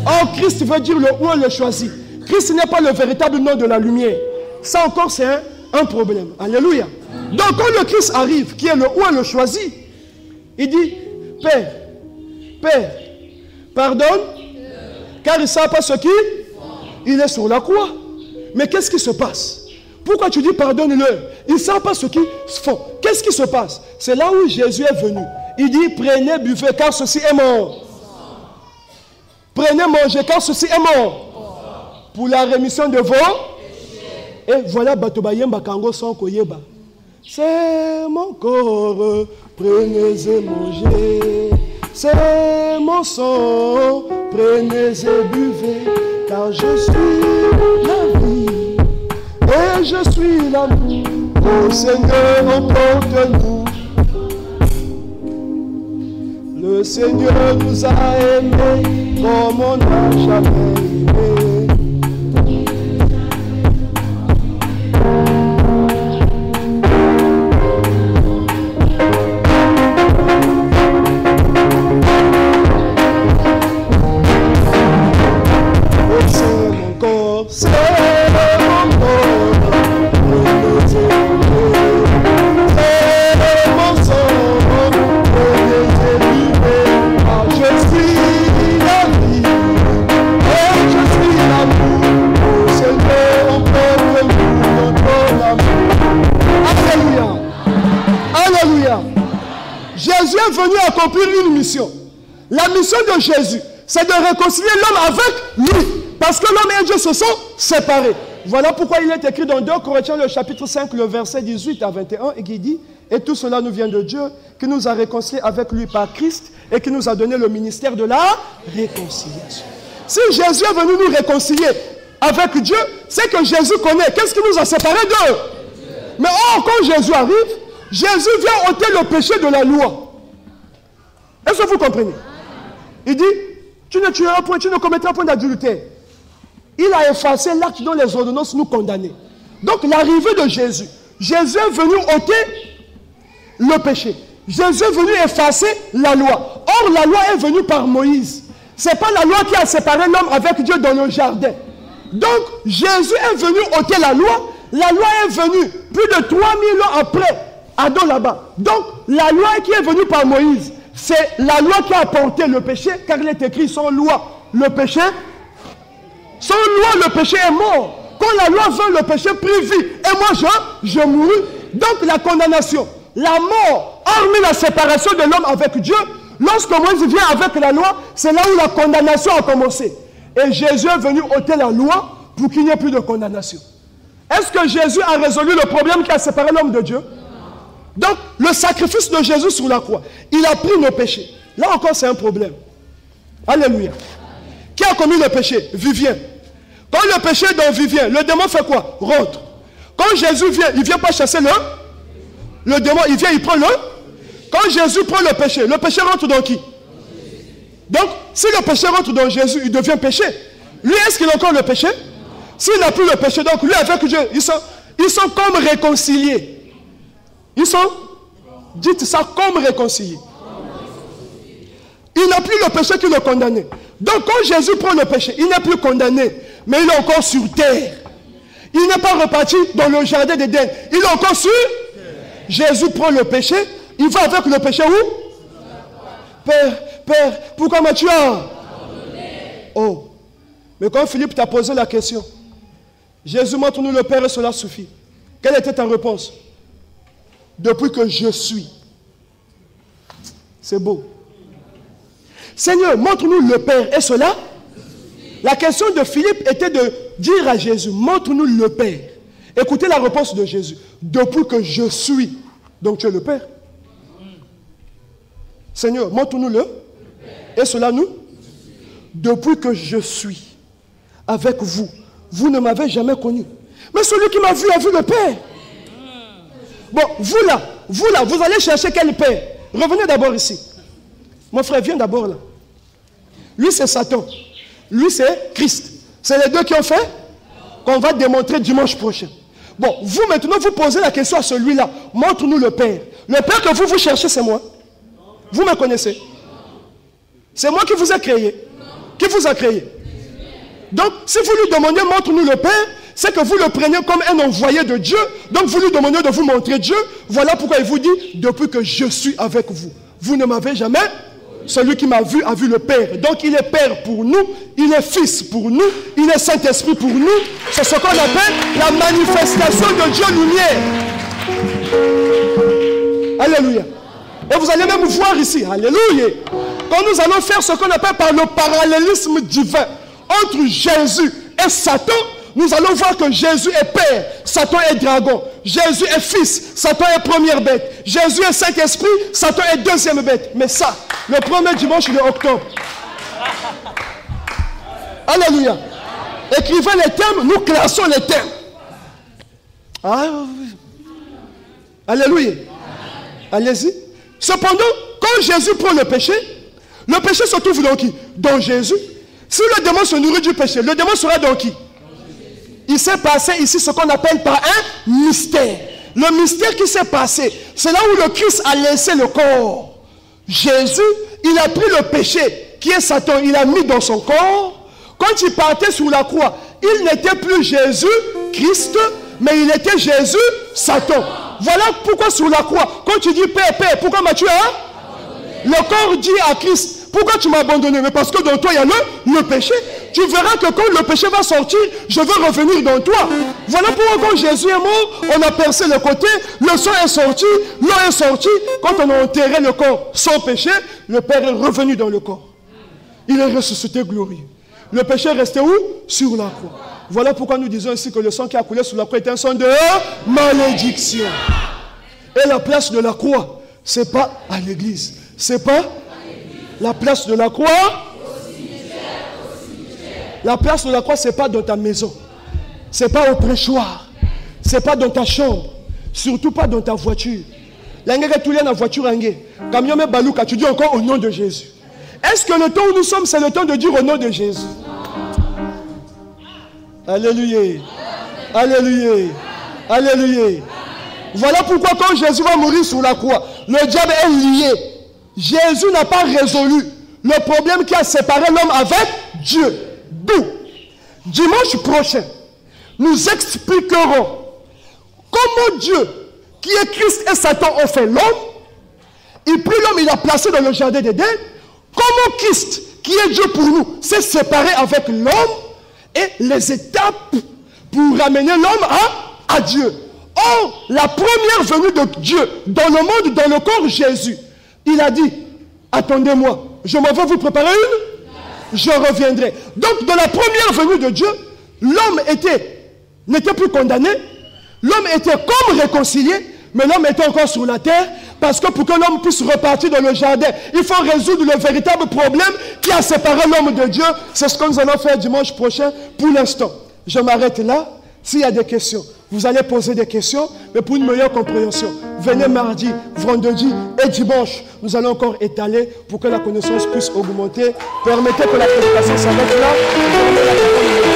Speaker 1: Oh, Christ veut dire le ou le choisi. Christ n'est pas le véritable nom de la lumière. Ça encore c'est un problème. Alléluia. Donc quand le Christ arrive, qui est le ou le choisi, il dit, Père, Père, pardonne, car il ne sait pas ce qu'il il est sur la croix. Mais qu'est-ce qui se passe? Pourquoi tu dis pardonne-leur? Ils ne savent pas ce qu'ils font. Qu'est-ce qui se passe? C'est là où Jésus est venu. Il dit, prenez, buvez, car ceci est mort. Prenez, mangez, car ceci est mort. Pour la rémission de vos. Et voilà, Batobayemba Kango sans koyeba. C'est mon corps, prenez et mangez. C'est mon sang, prenez et buvez. Car je suis la vie. Et je suis l'amour, ô Seigneur, emporte-nous. Le Seigneur nous a aimés comme on n'a jamais aimé. Oh, c'est mon corps, c'est mon corps. Jésus est venu accomplir une mission. La mission de Jésus, c'est de réconcilier l'homme avec lui. Parce que l'homme et Dieu se sont séparés. Voilà pourquoi il est écrit dans 2 Corinthiens, le chapitre 5, le verset 18 à 21, et qui dit, et tout cela nous vient de Dieu, qui nous a réconciliés avec lui par Christ, et qui nous a donné le ministère de la réconciliation. Si Jésus est venu nous réconcilier avec Dieu, c'est que Jésus connaît. Qu'est-ce qui nous a séparés d'eux? Mais or, quand Jésus arrive, Jésus vient ôter le péché de la loi. Est-ce que vous comprenez? Il dit, tu ne tueras point, tu ne commettras point d'adultère. Il a effacé l'acte dont les ordonnances nous condamnaient. Donc l'arrivée de Jésus, Jésus est venu ôter le péché. Jésus est venu effacer la loi. Or la loi est venue par Moïse. Ce n'est pas la loi qui a séparé l'homme avec Dieu dans le jardin. Donc Jésus est venu ôter la loi. La loi est venue plus de 3000 ans après Adam là-bas. Donc la loi qui est venue par Moïse, c'est la loi qui a apporté le péché, car il est écrit sans loi, le péché. Sans loi, le péché est mort. Quand la loi vint, le péché prit vie. Et moi, je mourus. Donc la condamnation, la mort, hormis la séparation de l'homme avec Dieu, lorsque Moïse vient avec la loi, c'est là où la condamnation a commencé. Et Jésus est venu ôter la loi pour qu'il n'y ait plus de condamnation. Est-ce que Jésus a résolu le problème qui a séparé l'homme de Dieu? Donc, le sacrifice de Jésus sur la croix, il a pris nos péchés. Là encore, c'est un problème. Alléluia. Qui a commis le péché? Vivien. Quand le péché est dans Vivien, le démon fait quoi? Rentre. Quand Jésus vient, il ne vient pas chasser le démon, il vient, il prend le. Quand Jésus prend le péché rentre dans qui? Donc, si le péché rentre dans Jésus, il devient péché. Lui, est-ce qu'il a encore le péché? S'il n'a plus le péché, donc lui avec Dieu, ils sont comme réconciliés. Ils sont, dites ça, comme réconciliés. Il n'a plus le péché qui le condamnait. Donc quand Jésus prend le péché, il n'est plus condamné, mais il est encore sur terre. Il n'est pas reparti dans le jardin d'Éden. Il est encore sur terre. Jésus prend le péché, il va avec le péché où? Père, pourquoi m'as-tu abandonné? Oh, mais quand Philippe t'a posé la question, Jésus, montre-nous le Père et cela suffit. Quelle était ta réponse? depuis que je suis. C'est beau. Seigneur, montre-nous le Père. Et cela, la question de Philippe était de dire à Jésus, montre-nous le Père. Écoutez la réponse de Jésus. Depuis que je suis, donc tu es le Père. Seigneur, montre-nous le. Et cela nous. Depuis que je suis avec vous, vous ne m'avez jamais connu. Mais celui qui m'a vu a vu le Père. Bon, vous là, vous allez chercher quel Père? Revenez d'abord ici. Mon frère, viens d'abord là. Lui, c'est Satan. Lui, c'est Christ. C'est les deux qui ont fait qu'on va démontrer dimanche prochain. Bon, vous maintenant, vous posez la question à celui-là. Montre-nous le Père. Le Père que vous cherchez, c'est moi. Vous me connaissez. C'est moi qui vous ai créé. Qui vous a créé. Donc, si vous lui demandez, montre-nous le Père, c'est que vous le prenez comme un envoyé de Dieu. Donc, vous lui demandez de vous montrer Dieu. Voilà pourquoi il vous dit, depuis que je suis avec vous. Vous ne m'avez jamais. Celui qui m'a vu a vu le Père. Donc, il est Père pour nous. Il est Fils pour nous. Il est Saint-Esprit pour nous. C'est ce qu'on appelle la manifestation de Dieu lumière. Alléluia. Et vous allez même voir ici. Alléluia. Quand nous allons faire ce qu'on appelle par le parallélisme divin entre Jésus et Satan, nous allons voir que Jésus est Père, Satan est dragon. Jésus est Fils, Satan est première bête. Jésus est Saint-Esprit, Satan est deuxième bête. Mais ça, le premier dimanche de octobre. Alléluia. Écrivez les thèmes, nous classons les thèmes. Ah, alléluia. Allez-y. Cependant, quand Jésus prend le péché se trouve dans qui? Dans Jésus. Si le démon se nourrit du péché, le démon sera dans qui? Il s'est passé ici ce qu'on appelle par un mystère. Le mystère qui s'est passé, c'est là où le Christ a laissé le corps. Jésus, il a pris le péché qui est Satan, il l'a mis dans son corps. Quand il partait sur la croix, il n'était plus Jésus, Christ, mais il était Jésus, Satan. Voilà pourquoi sur la croix, quand tu dis Père, Père, pourquoi m'as-tu le corps dit à Christ, pourquoi tu m'as abandonné? Mais parce que dans toi il y a le péché. Tu verras que quand le péché va sortir, je vais revenir dans toi. Voilà pourquoi quand Jésus est mort, on a percé le côté, le sang est sorti, l'eau est sortie. Quand on a enterré le corps sans péché, le Père est revenu dans le corps. Il est ressuscité glorieux. Le péché est resté où? Sur la croix. Voilà pourquoi nous disons ici que le sang qui a coulé sur la croix est un sang de malédiction. Et la place de la croix, c'est pas à l'église. C'est pas la place de la croix. La place de la croix, c'est pas dans ta maison. C'est pas au prêchoir. C'est pas dans ta chambre. Surtout pas dans ta voiture. La voiture, camion me balouka, tu dis encore au nom de Jésus. Est-ce que le temps où nous sommes, c'est le temps de dire au nom de Jésus? Alléluia. Alléluia. Alléluia. Voilà pourquoi quand Jésus va mourir sur la croix, le diable est lié. Jésus n'a pas résolu le problème qui a séparé l'homme avec Dieu. D'où, dimanche prochain, nous expliquerons comment Dieu, qui est Christ et Satan, ont fait l'homme. Il prit l'homme, il l'a placé dans le jardin d'Éden. Comment Christ, qui est Dieu pour nous, s'est séparé avec l'homme et les étapes pour ramener l'homme à Dieu. Or, la première venue de Dieu dans le monde, dans le corps Jésus, il a dit, attendez-moi, je m'en vais vous préparer une, je reviendrai. Donc, dans la première venue de Dieu, l'homme n'était plus condamné, l'homme était comme réconcilié, mais l'homme était encore sur la terre, parce que pour que l'homme puisse repartir dans le jardin, il faut résoudre le véritable problème qui a séparé l'homme de Dieu. C'est ce que nous allons faire dimanche prochain. Pour l'instant, je m'arrête là. S'il y a des questions, vous allez poser des questions, mais pour une meilleure compréhension, venez mardi, vendredi et dimanche. Nous allons encore étaler pour que la connaissance puisse augmenter. Permettez que la prédication s'arrête là.